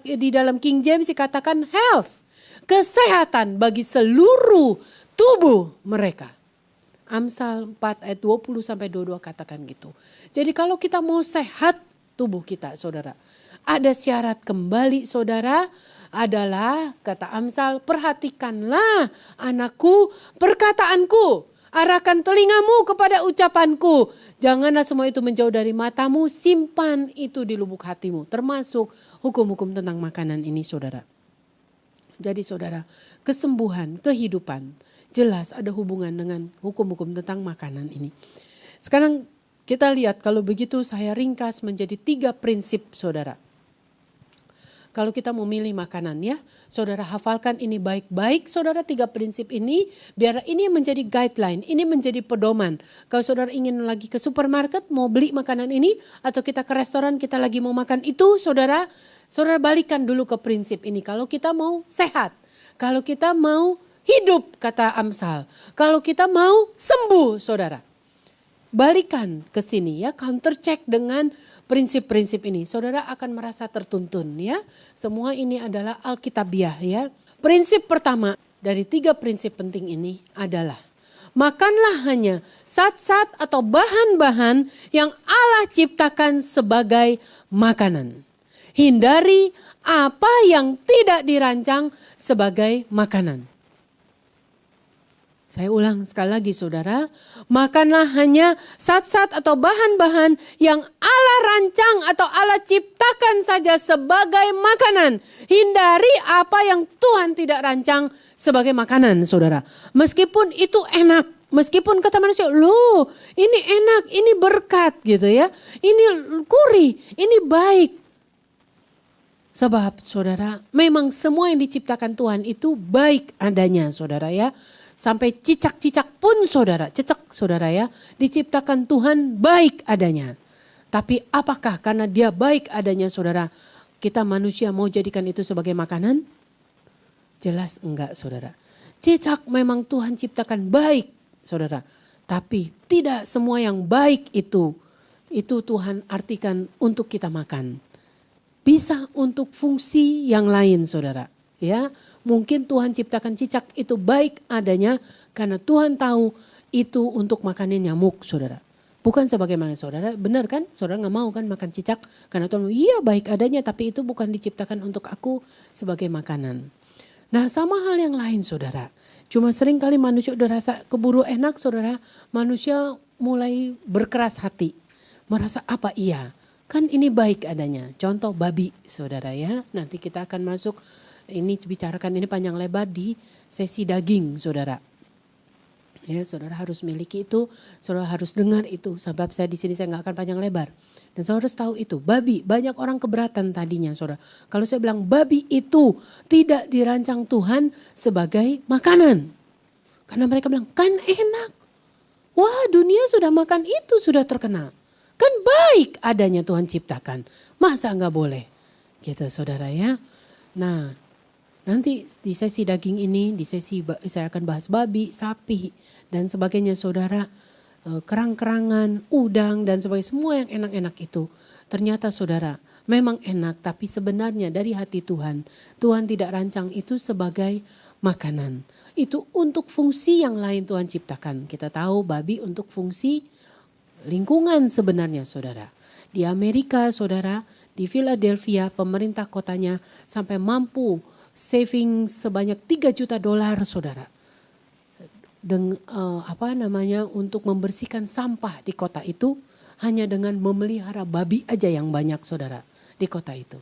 Di dalam King James dikatakan health, kesehatan bagi seluruh tubuh mereka. Amsal 4 ayat 20 sampai 22 katakan gitu. Jadi kalau kita mau sehat tubuh kita saudara, ada syarat kembali saudara adalah kata Amsal, perhatikanlah anakku perkataanku, arahkan telingamu kepada ucapanku. Janganlah semua itu menjauh dari matamu, simpan itu di lubuk hatimu. Termasuk hukum-hukum tentang makanan ini saudara. Jadi saudara, kesembuhan, kehidupan jelas ada hubungan dengan hukum-hukum tentang makanan ini. Sekarang kita lihat kalau begitu saya ringkas menjadi 3 prinsip saudara. Kalau kita mau milih makanan ya, saudara hafalkan ini baik-baik saudara 3 prinsip ini. Biar ini menjadi guideline, ini menjadi pedoman. Kalau saudara ingin lagi ke supermarket mau beli makanan ini. Atau kita ke restoran kita lagi mau makan itu saudara balikan dulu ke prinsip ini. Kalau kita mau sehat, kalau kita mau hidup kata Amsal. Kalau kita mau sembuh saudara. Balikan ke sini ya, counter check dengan prinsip-prinsip ini. Saudara akan merasa tertuntun ya. Semua ini adalah Alkitabiah ya. Prinsip pertama dari 3 prinsip penting ini adalah makanlah hanya zat-zat atau bahan-bahan yang Allah ciptakan sebagai makanan. Hindari apa yang tidak dirancang sebagai makanan. Saya ulang sekali lagi saudara, makanlah hanya zat-zat atau bahan-bahan yang Allah rancang atau Allah ciptakan saja sebagai makanan. Hindari apa yang Tuhan tidak rancang sebagai makanan saudara. Meskipun itu enak, meskipun kata manusia, loh ini enak, ini berkat gitu ya. Ini gurih, ini baik. Sebab saudara, memang semua yang diciptakan Tuhan itu baik adanya saudara ya. Sampai cicak-cicak pun saudara, cecak saudara ya, diciptakan Tuhan baik adanya. Tapi apakah karena dia baik adanya saudara, kita manusia mau jadikan itu sebagai makanan? Jelas enggak saudara. Cicak memang Tuhan ciptakan baik saudara. Tapi tidak semua yang baik itu Tuhan artikan untuk kita makan. Bisa untuk fungsi yang lain saudara. Ya, mungkin Tuhan ciptakan cicak itu baik adanya karena Tuhan tahu itu untuk makannya nyamuk, saudara. Bukan sebagaimana saudara, benar kan? Saudara nggak mau kan makan cicak karena Tuhan, iya baik adanya tapi itu bukan diciptakan untuk aku sebagai makanan. Nah sama hal yang lain saudara. Cuma sering kali manusia udah rasa keburu enak saudara, manusia mulai berkeras hati. Merasa apa iya, kan ini baik adanya. Contoh babi saudara ya, nanti kita akan masuk. Ini bicarakan ini panjang lebar di sesi daging saudara. Ya saudara harus miliki itu, saudara harus dengar itu. Sebab saya di sini saya nggak akan panjang lebar. Dan saudara harus tahu itu, babi banyak orang keberatan tadinya saudara. Kalau saya bilang babi itu tidak dirancang Tuhan sebagai makanan. Karena mereka bilang kan enak. Wah dunia sudah makan itu sudah terkenal. Kan baik adanya Tuhan ciptakan. Masa nggak boleh? Gitu saudara ya. Nah. Nanti di sesi daging ini, di sesi saya akan bahas babi, sapi dan sebagainya saudara. Kerang-kerangan, udang dan sebagainya, semua yang enak-enak itu. Ternyata saudara memang enak tapi sebenarnya dari hati Tuhan. Tuhan tidak rancang itu sebagai makanan. Itu untuk fungsi yang lain Tuhan ciptakan. Kita tahu babi untuk fungsi lingkungan sebenarnya saudara. Di Amerika saudara, di Philadelphia pemerintah kotanya sampai mampu saving sebanyak $3 juta saudara. Untuk membersihkan sampah di kota itu hanya dengan memelihara babi aja yang banyak saudara di kota itu.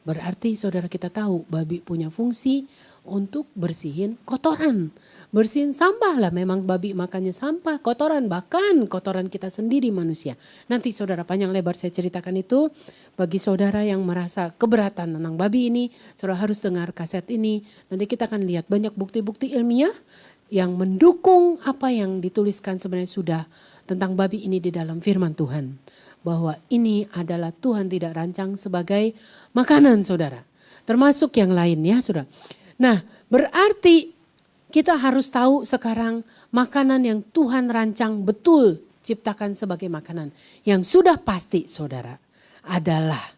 Berarti saudara kita tahu babi punya fungsi untuk bersihin kotoran. Bersihin sampah lah, memang babi makannya sampah, kotoran, bahkan kotoran kita sendiri manusia. Nanti saudara panjang lebar saya ceritakan itu. Bagi saudara yang merasa keberatan tentang babi ini, saudara harus dengar kaset ini. Nanti kita akan lihat banyak bukti-bukti ilmiah yang mendukung apa yang dituliskan sebenarnya sudah tentang babi ini di dalam firman Tuhan. Bahwa ini adalah Tuhan tidak rancang sebagai makanan saudara. Termasuk yang lain ya saudara. Nah, berarti kita harus tahu sekarang makanan yang Tuhan rancang betul ciptakan sebagai makanan. Yang sudah pasti saudara adalah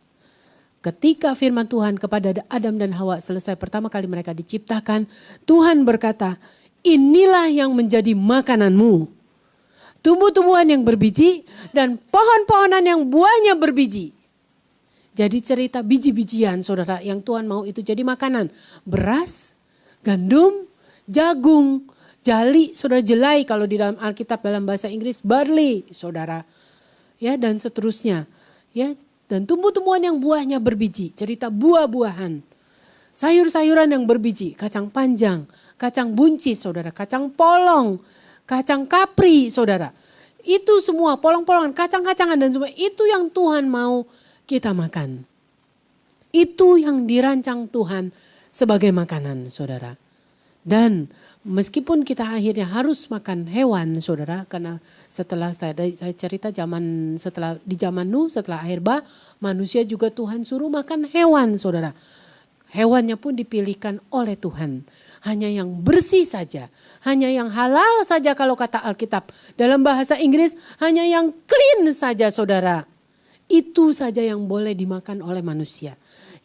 ketika firman Tuhan kepada Adam dan Hawa selesai pertama kali mereka diciptakan. Tuhan berkata, inilah yang menjadi makananmu. Tumbuh-tumbuhan yang berbiji dan pohon-pohonan yang buahnya berbiji. Jadi cerita biji-bijian saudara yang Tuhan mau itu jadi makanan. Beras, gandum, jagung, jali, saudara jelai kalau di dalam Alkitab dalam bahasa Inggris barley saudara. Ya dan seterusnya. Ya dan tumbuh-tumbuhan yang buahnya berbiji. Cerita buah-buahan. Sayur-sayuran yang berbiji. Kacang panjang, kacang buncis saudara, kacang polong, kacang kapri saudara. Itu semua polong-polongan, kacang-kacangan dan semua itu yang Tuhan mau kita makan. Itu yang dirancang Tuhan sebagai makanan saudara. Dan meskipun kita akhirnya harus makan hewan saudara. Karena setelah saya cerita di zaman Nuh setelah akhir bah. Manusia juga Tuhan suruh makan hewan saudara. Hewannya pun dipilihkan oleh Tuhan. Hanya yang bersih saja. Hanya yang halal saja kalau kata Alkitab. Dalam bahasa Inggris hanya yang clean saja saudara. Itu saja yang boleh dimakan oleh manusia.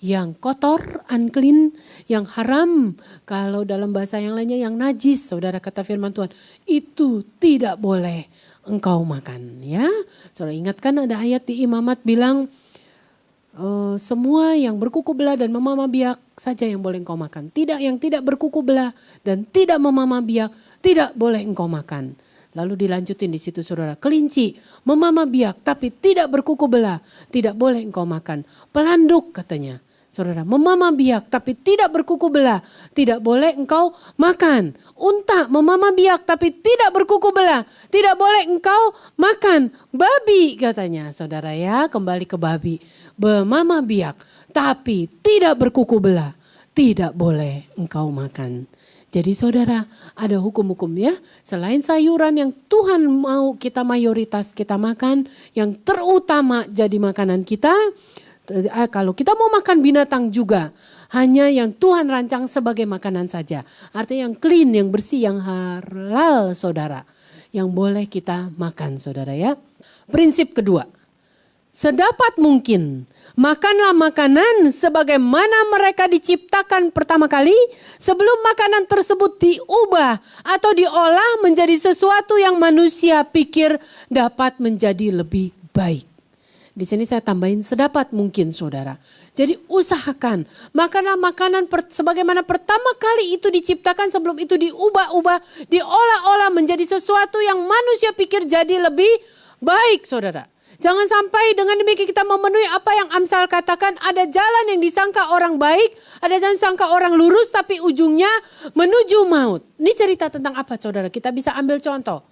Yang kotor, unclean, yang haram. Kalau dalam bahasa yang lainnya yang najis, saudara kata firman Tuhan. Itu tidak boleh engkau makan. Ya, saudara ingatkan ada ayat di Imamat bilang. Semua yang berkuku belah dan memamah biak saja yang boleh engkau makan. Tidak yang tidak berkuku belah dan tidak memamah biak, tidak boleh engkau makan. Lalu dilanjutin di situ saudara, kelinci memamah biak tapi tidak berkuku belah, tidak boleh engkau makan. Pelanduk katanya, saudara memamah biak tapi tidak berkuku belah, tidak boleh engkau makan. Unta memamah biak tapi tidak berkuku belah, tidak boleh engkau makan. Babi katanya saudara ya, kembali ke babi, memamah biak tapi tidak berkuku belah, tidak boleh engkau makan. Jadi saudara ada hukum-hukum ya. Selain sayuran yang Tuhan mau kita mayoritas kita makan. Yang terutama jadi makanan kita. Kalau kita mau makan binatang juga. Hanya yang Tuhan rancang sebagai makanan saja. Artinya yang clean, yang bersih, yang halal saudara. Yang boleh kita makan saudara ya. Prinsip kedua. Sedapat mungkin. Makanlah makanan sebagaimana mereka diciptakan pertama kali sebelum makanan tersebut diubah atau diolah menjadi sesuatu yang manusia pikir dapat menjadi lebih baik. Di sini saya tambahin sedapat mungkin saudara. Jadi usahakan makanlah makanan sebagaimana pertama kali itu diciptakan sebelum itu diubah-ubah, diolah-olah menjadi sesuatu yang manusia pikir jadi lebih baik saudara. Jangan sampai dengan demikian kita memenuhi apa yang Amsal katakan. Ada jalan yang disangka orang baik. Ada jalan disangka orang lurus tapi ujungnya menuju maut. Ini cerita tentang apa saudara? Kita bisa ambil contoh.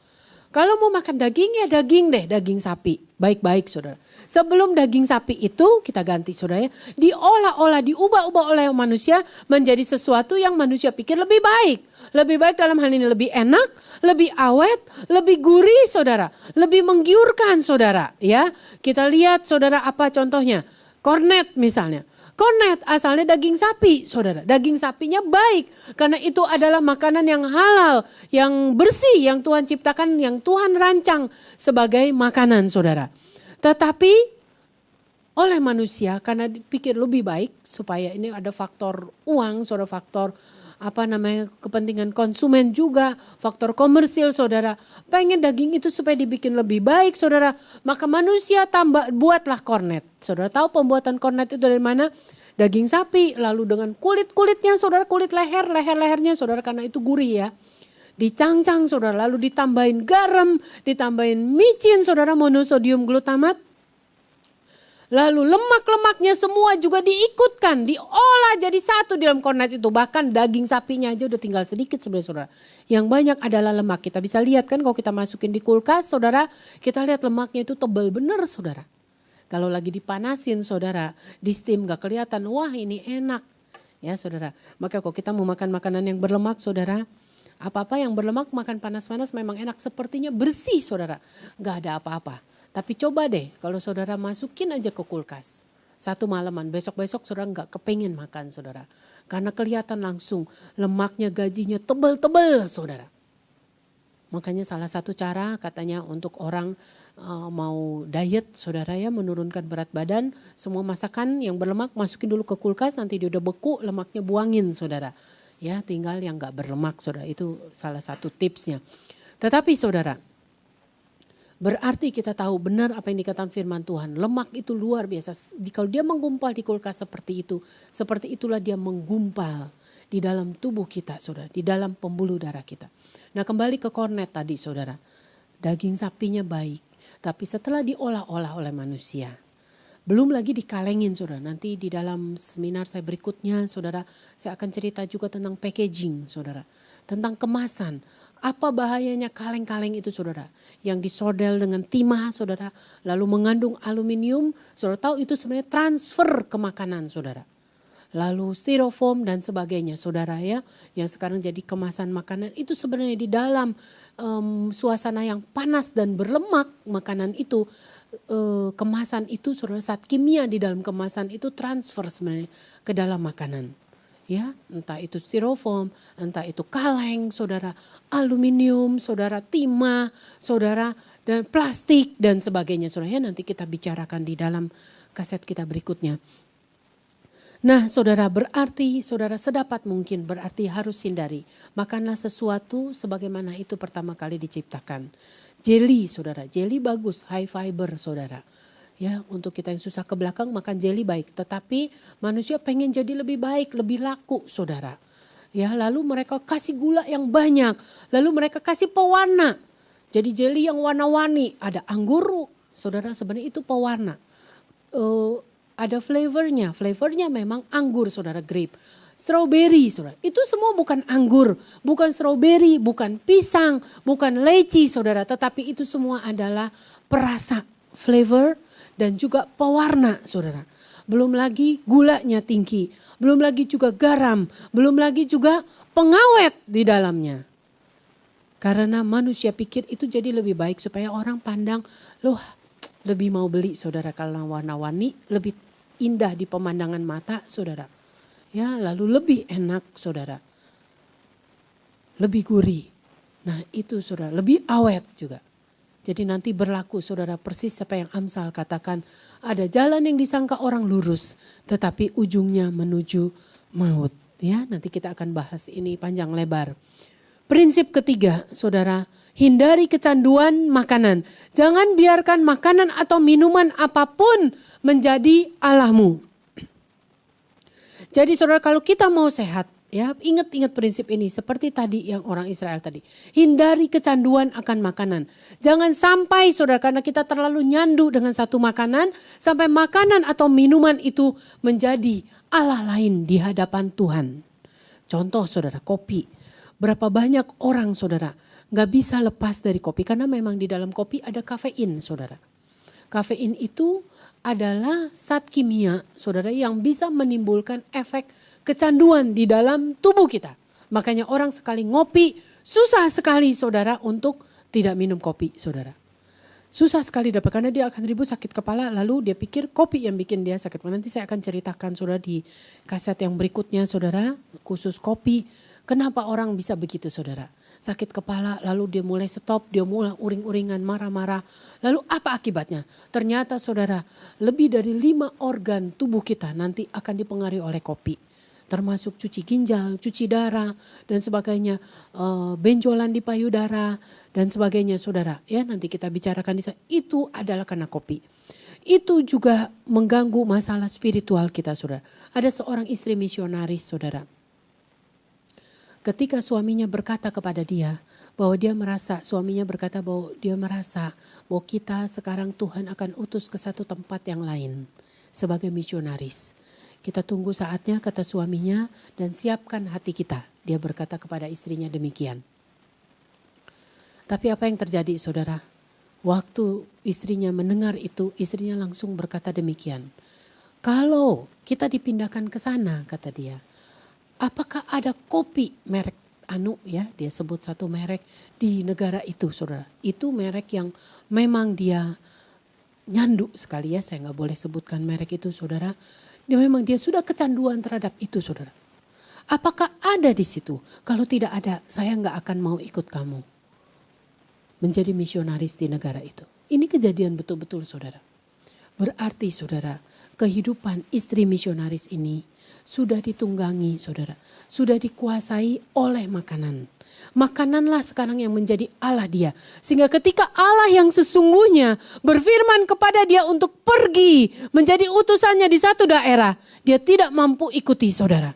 Kalau mau makan daging ya daging deh. Daging sapi. Baik-baik saudara. Sebelum daging sapi itu kita ganti saudara ya. Diolah-olah, diubah-ubah oleh manusia menjadi sesuatu yang manusia pikir lebih baik. Lebih baik dalam hal ini lebih enak, lebih awet, lebih gurih saudara. Lebih menggiurkan saudara ya. Kita lihat saudara apa contohnya. Kornet misalnya. Kornet asalnya daging sapi saudara. Daging sapinya baik. Karena itu adalah makanan yang halal. Yang bersih yang Tuhan ciptakan. Yang Tuhan rancang sebagai makanan saudara. Tetapi oleh manusia karena dipikir lebih baik. Supaya ini ada faktor uang saudara. Faktor kepentingan konsumen juga. Faktor komersil saudara. Pengen daging itu supaya dibikin lebih baik saudara. Maka manusia buatlah kornet. Saudara tahu pembuatan kornet itu dari mana? Daging sapi lalu dengan kulit-kulitnya saudara. Kulit lehernya saudara karena itu gurih ya. dicangcang saudara, lalu ditambahin garam, ditambahin micin saudara, monosodium glutamat. Lalu lemak-lemaknya semua juga diikutkan, diolah jadi satu di dalam kornet itu. Bahkan daging sapinya aja udah tinggal sedikit sebenarnya saudara. Yang banyak adalah lemak. Kita bisa lihat kan kalau kita masukin di kulkas saudara, kita lihat lemaknya itu tebal bener saudara. Kalau lagi dipanasin saudara, di steam gak kelihatan, wah ini enak. Ya saudara, maka kalau kita mau makan makanan yang berlemak saudara, apa-apa yang berlemak makan panas-panas memang enak, sepertinya bersih saudara. Gak ada apa-apa. Tapi coba deh kalau saudara masukin aja ke kulkas. Satu malaman, besok-besok saudara gak kepingin makan saudara. Karena kelihatan langsung lemaknya, gajinya tebal-tebal saudara. Makanya salah satu cara katanya untuk orang mau diet saudara ya, menurunkan berat badan. Semua masakan yang berlemak masukin dulu ke kulkas, nanti dia udah beku lemaknya buangin saudara. Ya tinggal yang gak berlemak saudara, itu salah satu tipsnya. Tetapi saudara, berarti kita tahu benar apa yang dikatakan firman Tuhan. Lemak itu luar biasa. Kalau dia menggumpal di kulkas seperti itu, seperti itulah dia menggumpal di dalam tubuh kita saudara. Di dalam pembuluh darah kita. Nah kembali ke kornet tadi saudara. Daging sapinya baik. Tapi setelah diolah-olah oleh manusia. Belum lagi dikalengin saudara. Nanti di dalam seminar saya berikutnya saudara. Saya akan cerita juga tentang packaging saudara. Tentang kemasan. Apa bahayanya kaleng-kaleng itu saudara. Yang disodel dengan timah saudara. Lalu mengandung aluminium. Saudara tahu itu sebenarnya transfer ke makanan saudara. Lalu styrofoam dan sebagainya saudara ya. Yang sekarang jadi kemasan makanan. Itu sebenarnya di dalam suasana yang panas dan berlemak. Makanan itu kemasan itu saudara. Saat kimia di dalam kemasan itu transfer sebenarnya ke dalam makanan. Ya, entah itu styrofoam, entah itu kaleng, saudara, aluminium, saudara, timah, saudara, dan plastik dan sebagainya. Saudara, ya, nanti kita bicarakan di dalam kaset kita berikutnya. Nah, saudara, berarti saudara sedapat mungkin berarti harus hindari. Makanlah sesuatu sebagaimana itu pertama kali diciptakan. Jelly, saudara, jelly bagus, high fiber, saudara. Ya, untuk kita yang susah ke belakang makan jelly baik. Tetapi manusia pengen jadi lebih baik, lebih laku saudara. Ya, lalu mereka kasih gula yang banyak. Lalu mereka kasih pewarna. Jadi jelly yang warna-warni. Ada anggur, saudara sebenarnya itu pewarna. Ada flavornya. Flavornya memang anggur saudara, grape. Strawberry saudara. Itu semua bukan anggur, bukan strawberry, bukan pisang, bukan leci saudara. Tetapi itu semua adalah perasa, flavor, dan juga pewarna saudara. Belum lagi gulanya tinggi. Belum lagi juga garam. Belum lagi juga pengawet di dalamnya. Karena manusia pikir itu jadi lebih baik supaya orang pandang. Loh lebih mau beli saudara kalau warna-warni. Lebih indah di pemandangan mata saudara. Ya lalu lebih enak saudara. Lebih gurih. Nah itu saudara lebih awet juga. Jadi nanti berlaku saudara persis apa yang Amsal katakan. Ada jalan yang disangka orang lurus. Tetapi ujungnya menuju maut. Ya nanti kita akan bahas ini panjang lebar. Prinsip ketiga saudara. Hindari kecanduan makanan. Jangan biarkan makanan atau minuman apapun menjadi Allahmu. Jadi saudara kalau kita mau sehat. Ya, ingat prinsip ini seperti tadi yang orang Israel tadi. Hindari kecanduan akan makanan. Jangan sampai saudara karena kita terlalu nyandu dengan satu makanan. Sampai makanan atau minuman itu menjadi Allah lain di hadapan Tuhan. Contoh saudara kopi. Berapa banyak orang saudara gak bisa lepas dari kopi. Karena memang di dalam kopi ada kafein saudara. Kafein itu adalah zat kimia saudara yang bisa menimbulkan efek kecanduan di dalam tubuh kita. Makanya orang sekali ngopi susah sekali saudara untuk tidak minum kopi saudara. Susah sekali dapat karena dia akan ribut sakit kepala lalu dia pikir kopi yang bikin dia sakit. Nanti saya akan ceritakan saudara di kaset yang berikutnya saudara khusus kopi. Kenapa orang bisa begitu saudara? Sakit kepala lalu dia mulai stop, dia mulai uring-uringan, marah-marah. Lalu apa akibatnya? Ternyata saudara lebih dari 5 organ tubuh kita nanti akan dipengaruhi oleh kopi. Termasuk cuci ginjal, cuci darah dan sebagainya, benjolan di payudara dan sebagainya saudara. Ya nanti kita bicarakan di sana. Itu adalah karena kopi. Itu juga mengganggu masalah spiritual kita saudara. Ada seorang istri misionaris saudara. ketika suaminya berkata kepada dia bahwa suaminya berkata bahwa dia merasa bahwa kita sekarang Tuhan akan utus ke satu tempat yang lain sebagai misionaris. Kita tunggu saatnya, kata suaminya, dan siapkan hati kita. Dia berkata kepada istrinya demikian. Tapi apa yang terjadi, saudara? Waktu istrinya mendengar itu, istrinya langsung berkata demikian. Kalau kita dipindahkan ke sana, kata dia, apakah ada kopi merek dia sebut satu merek di negara itu, saudara. Itu merek yang memang dia nyandu sekali ya, saya nggak boleh sebutkan merek itu, saudara. Dia sudah kecanduan terhadap itu, saudara. Apakah ada di situ? Kalau tidak ada, saya nggak akan mau ikut kamu menjadi misionaris di negara itu. Ini kejadian betul-betul, saudara. Berarti, saudara, kehidupan istri misionaris ini sudah ditunggangi, saudara. Sudah dikuasai oleh makanan. Makananlah sekarang yang menjadi Allah dia. Sehingga ketika Allah yang sesungguhnya berfirman kepada dia untuk pergi menjadi utusannya di satu daerah, dia tidak mampu ikuti, saudara.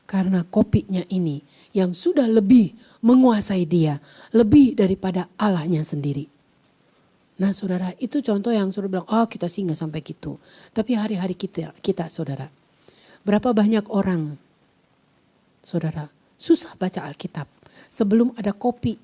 Karena kopinya ini yang sudah lebih menguasai dia, lebih daripada Allahnya sendiri. Nah, saudara, itu contoh yang saudara bilang, oh kita sih gak sampai gitu. Tapi hari-hari kita saudara, berapa banyak orang, saudara, susah baca Alkitab. Sebelum ada kopi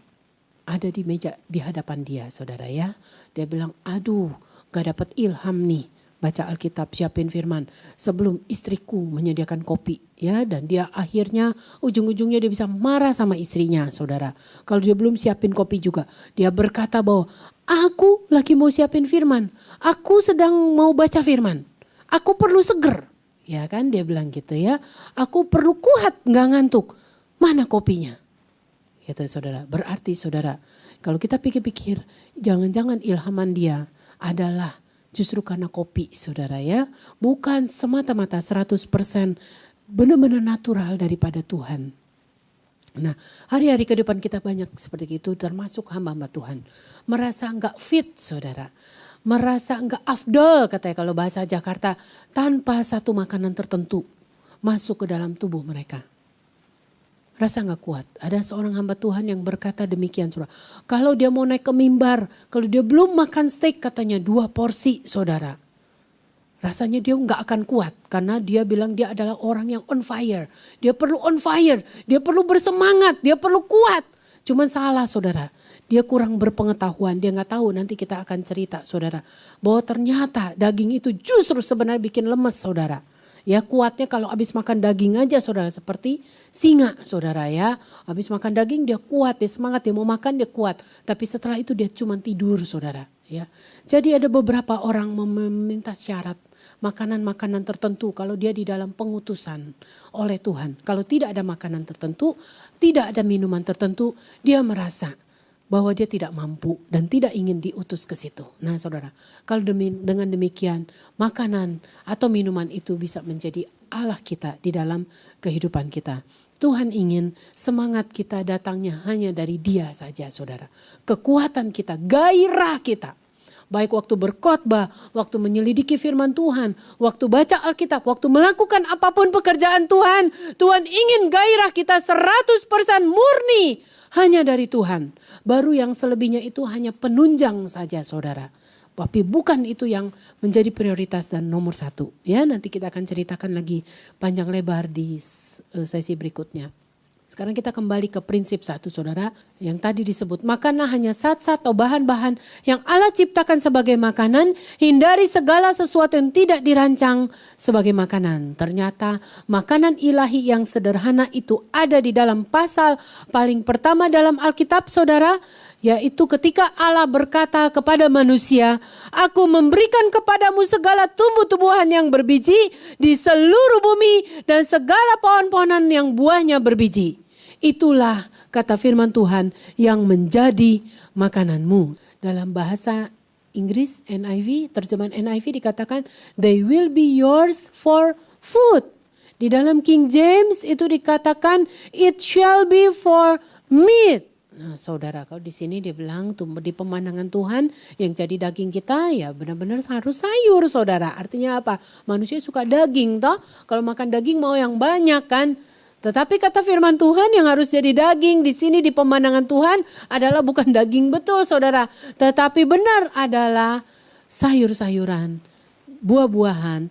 ada di meja di hadapan dia, saudara ya. Dia bilang, aduh gak dapat ilham nih baca Alkitab, siapin firman. Sebelum istriku menyediakan kopi ya. Dan dia akhirnya ujung-ujungnya dia bisa marah sama istrinya, saudara. Kalau dia belum siapin kopi juga. Dia berkata bahwa aku lagi mau siapin firman. Aku sedang mau baca firman. Aku perlu seger. Ya kan dia bilang gitu ya. Aku perlu kuat gak ngantuk. Mana kopinya? Gitu saudara. Berarti saudara, kalau kita pikir-pikir, jangan-jangan ilhaman dia adalah justru karena kopi, saudara ya. Bukan semata-mata 100% benar-benar natural daripada Tuhan. Nah, hari-hari kehidupan kita banyak seperti itu, termasuk hamba-hamba Tuhan. Merasa enggak fit, saudara. Merasa enggak afdol, katanya kalau bahasa Jakarta, tanpa satu makanan tertentu masuk ke dalam tubuh mereka. Rasa gak kuat. Ada seorang hamba Tuhan yang berkata demikian, saudara. Kalau dia mau naik ke mimbar, kalau dia belum makan steak katanya 2 porsi, saudara. Rasanya dia gak akan kuat. Karena dia bilang dia adalah orang yang on fire. Dia perlu on fire, dia perlu bersemangat, dia perlu kuat. Cuman salah, saudara. Dia kurang berpengetahuan, dia gak tahu, nanti kita akan cerita, saudara. Bahwa ternyata daging itu justru sebenarnya bikin lemes, saudara. Ya kuatnya kalau habis makan daging aja, saudara, seperti singa, saudara ya. Habis makan daging dia kuat, dia semangat, dia mau makan dia kuat. Tapi setelah itu dia cuma tidur, saudara ya. Jadi ada beberapa orang meminta syarat makanan-makanan tertentu kalau dia di dalam pengutusan oleh Tuhan. Kalau tidak ada makanan tertentu, tidak ada minuman tertentu, dia merasa bahwa dia tidak mampu dan tidak ingin diutus ke situ. Nah saudara, kalau dengan demikian makanan atau minuman itu bisa menjadi Allah kita di dalam kehidupan kita. Tuhan ingin semangat kita datangnya hanya dari Dia saja, saudara. Kekuatan kita, gairah kita. Baik waktu berkhotbah, waktu menyelidiki firman Tuhan, waktu baca Alkitab, waktu melakukan apapun pekerjaan Tuhan. Tuhan ingin gairah kita 100% murni hanya dari Tuhan. Baru yang selebihnya itu hanya penunjang saja, saudara. Tapi bukan itu yang menjadi prioritas dan nomor 1. Ya, nanti kita akan ceritakan lagi panjang lebar di sesi berikutnya. Sekarang kita kembali ke prinsip 1, saudara. Yang tadi disebut, makanlah hanya zat-zat atau bahan-bahan yang Allah ciptakan sebagai makanan. Hindari segala sesuatu yang tidak dirancang sebagai makanan. Ternyata makanan ilahi yang sederhana itu ada di dalam pasal paling pertama dalam Alkitab, saudara. Yaitu ketika Allah berkata kepada manusia, aku memberikan kepadamu segala tumbuh-tumbuhan yang berbiji di seluruh bumi dan segala pohon-pohonan yang buahnya berbiji. Itulah kata firman Tuhan yang menjadi makananmu. Dalam bahasa Inggris NIV, terjemahan NIV dikatakan, they will be yours for food. Di dalam King James itu dikatakan, it shall be for meat. Nah saudara, kalau di sini dia bilang di pemandangan Tuhan yang jadi daging kita ya benar-benar harus sayur, saudara. Artinya apa? Manusia suka daging toh. Kalau makan daging mau yang banyak kan. Tetapi kata firman Tuhan yang harus jadi daging di sini di pemandangan Tuhan adalah bukan daging betul saudara. Tetapi benar adalah sayur-sayuran, buah-buahan,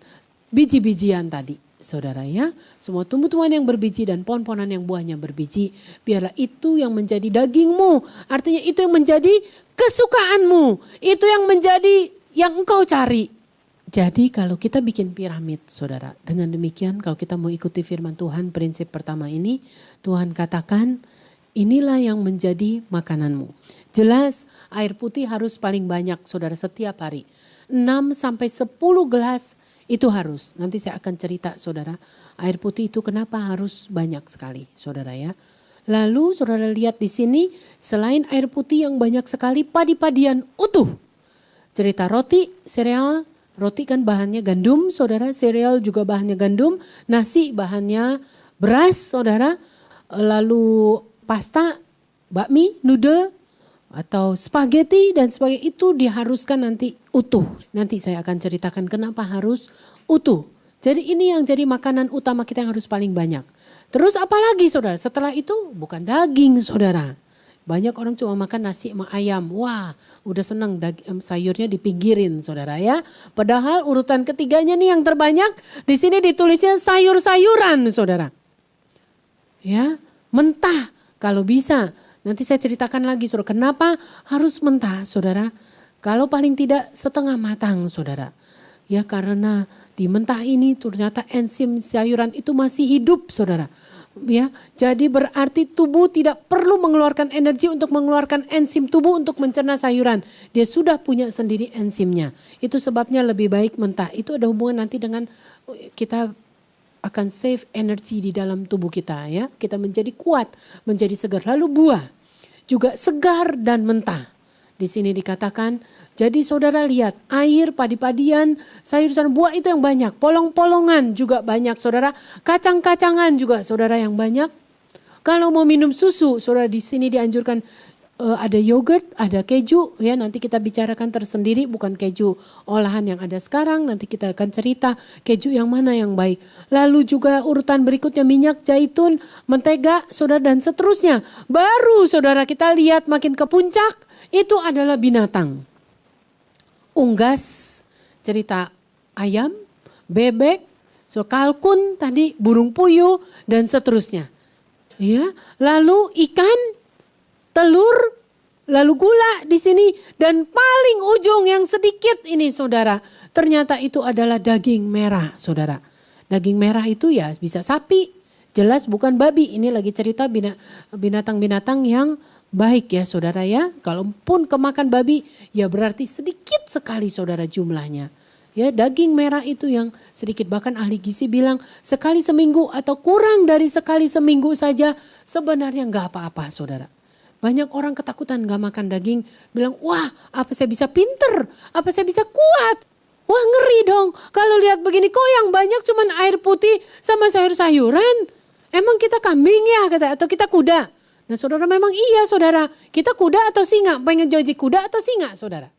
biji-bijian tadi. Saudara ya, semua tumbuh-tumbuhan yang berbiji dan pohon-pohonan yang buahnya berbiji, biarlah itu yang menjadi dagingmu. Artinya itu yang menjadi kesukaanmu, itu yang menjadi yang engkau cari. Jadi kalau kita bikin piramid saudara, dengan demikian kalau kita mau ikuti firman Tuhan prinsip pertama ini, Tuhan katakan inilah yang menjadi makananmu. Jelas air putih harus paling banyak saudara setiap hari. 6-10 gelas itu harus. Nanti saya akan cerita saudara, air putih itu kenapa harus banyak sekali saudara ya. Lalu saudara lihat di sini selain air putih yang banyak sekali, padi-padian utuh. Cerita roti, sereal, roti kan bahannya gandum saudara, sereal juga bahannya gandum, nasi bahannya beras saudara, lalu pasta, bakmi, noodle, atau spaghetti dan sebagainya itu diharuskan nanti utuh. Nanti saya akan ceritakan kenapa harus utuh. Jadi ini yang jadi makanan utama kita yang harus paling banyak. Terus apalagi saudara, setelah itu bukan daging saudara. Banyak orang cuma makan nasi sama ayam. Wah udah senang sayurnya dipinggirin saudara ya. Padahal urutan ketiganya nih yang terbanyak. Di sini ditulisnya sayur-sayuran saudara. Ya, mentah kalau bisa. Nanti saya ceritakan lagi saudara, kenapa harus mentah saudara. Kalau paling tidak setengah matang saudara. Ya karena di mentah ini ternyata enzim sayuran itu masih hidup saudara. Ya, jadi berarti tubuh tidak perlu mengeluarkan energi untuk mengeluarkan enzim tubuh untuk mencerna sayuran. Dia sudah punya sendiri enzimnya. Itu sebabnya lebih baik mentah. Itu ada hubungan nanti dengan kita akan save energi di dalam tubuh kita ya. Kita menjadi kuat, menjadi segar. Lalu buah juga segar dan mentah. Di sini dikatakan, jadi saudara lihat air, padi-padian, sayur-sayuran, buah itu yang banyak. Polong-polongan juga banyak saudara. Kacang-kacangan juga saudara yang banyak. Kalau mau minum susu, saudara di sini dianjurkan ada yogurt, ada keju. Ya nanti kita bicarakan tersendiri, bukan keju olahan yang ada sekarang. Nanti kita akan cerita keju yang mana yang baik. Lalu juga urutan berikutnya minyak zaitun, mentega, saudara dan seterusnya. Baru saudara kita lihat makin ke puncak, itu adalah binatang. Unggas, cerita ayam, bebek, kalkun tadi, burung puyuh dan seterusnya. Ya, lalu ikan, telur, lalu gula di sini dan paling ujung yang sedikit ini saudara, ternyata itu adalah daging merah saudara. Daging merah itu ya bisa sapi, jelas bukan babi. Ini lagi cerita binatang-binatang yang baik ya saudara ya. Kalaupun kemakan babi ya berarti sedikit sekali saudara jumlahnya. Ya daging merah itu yang sedikit, bahkan ahli gizi bilang sekali seminggu atau kurang dari sekali seminggu saja sebenarnya nggak apa-apa saudara. Banyak orang ketakutan gak makan daging, bilang wah apa saya bisa pinter, apa saya bisa kuat. Wah ngeri dong kalau lihat begini, kok yang banyak cuman air putih sama sayur-sayuran. Emang kita kambing ya kata, atau kita kuda? Nah saudara memang iya saudara, kita kuda atau singa, pengen jadi kuda atau singa saudara?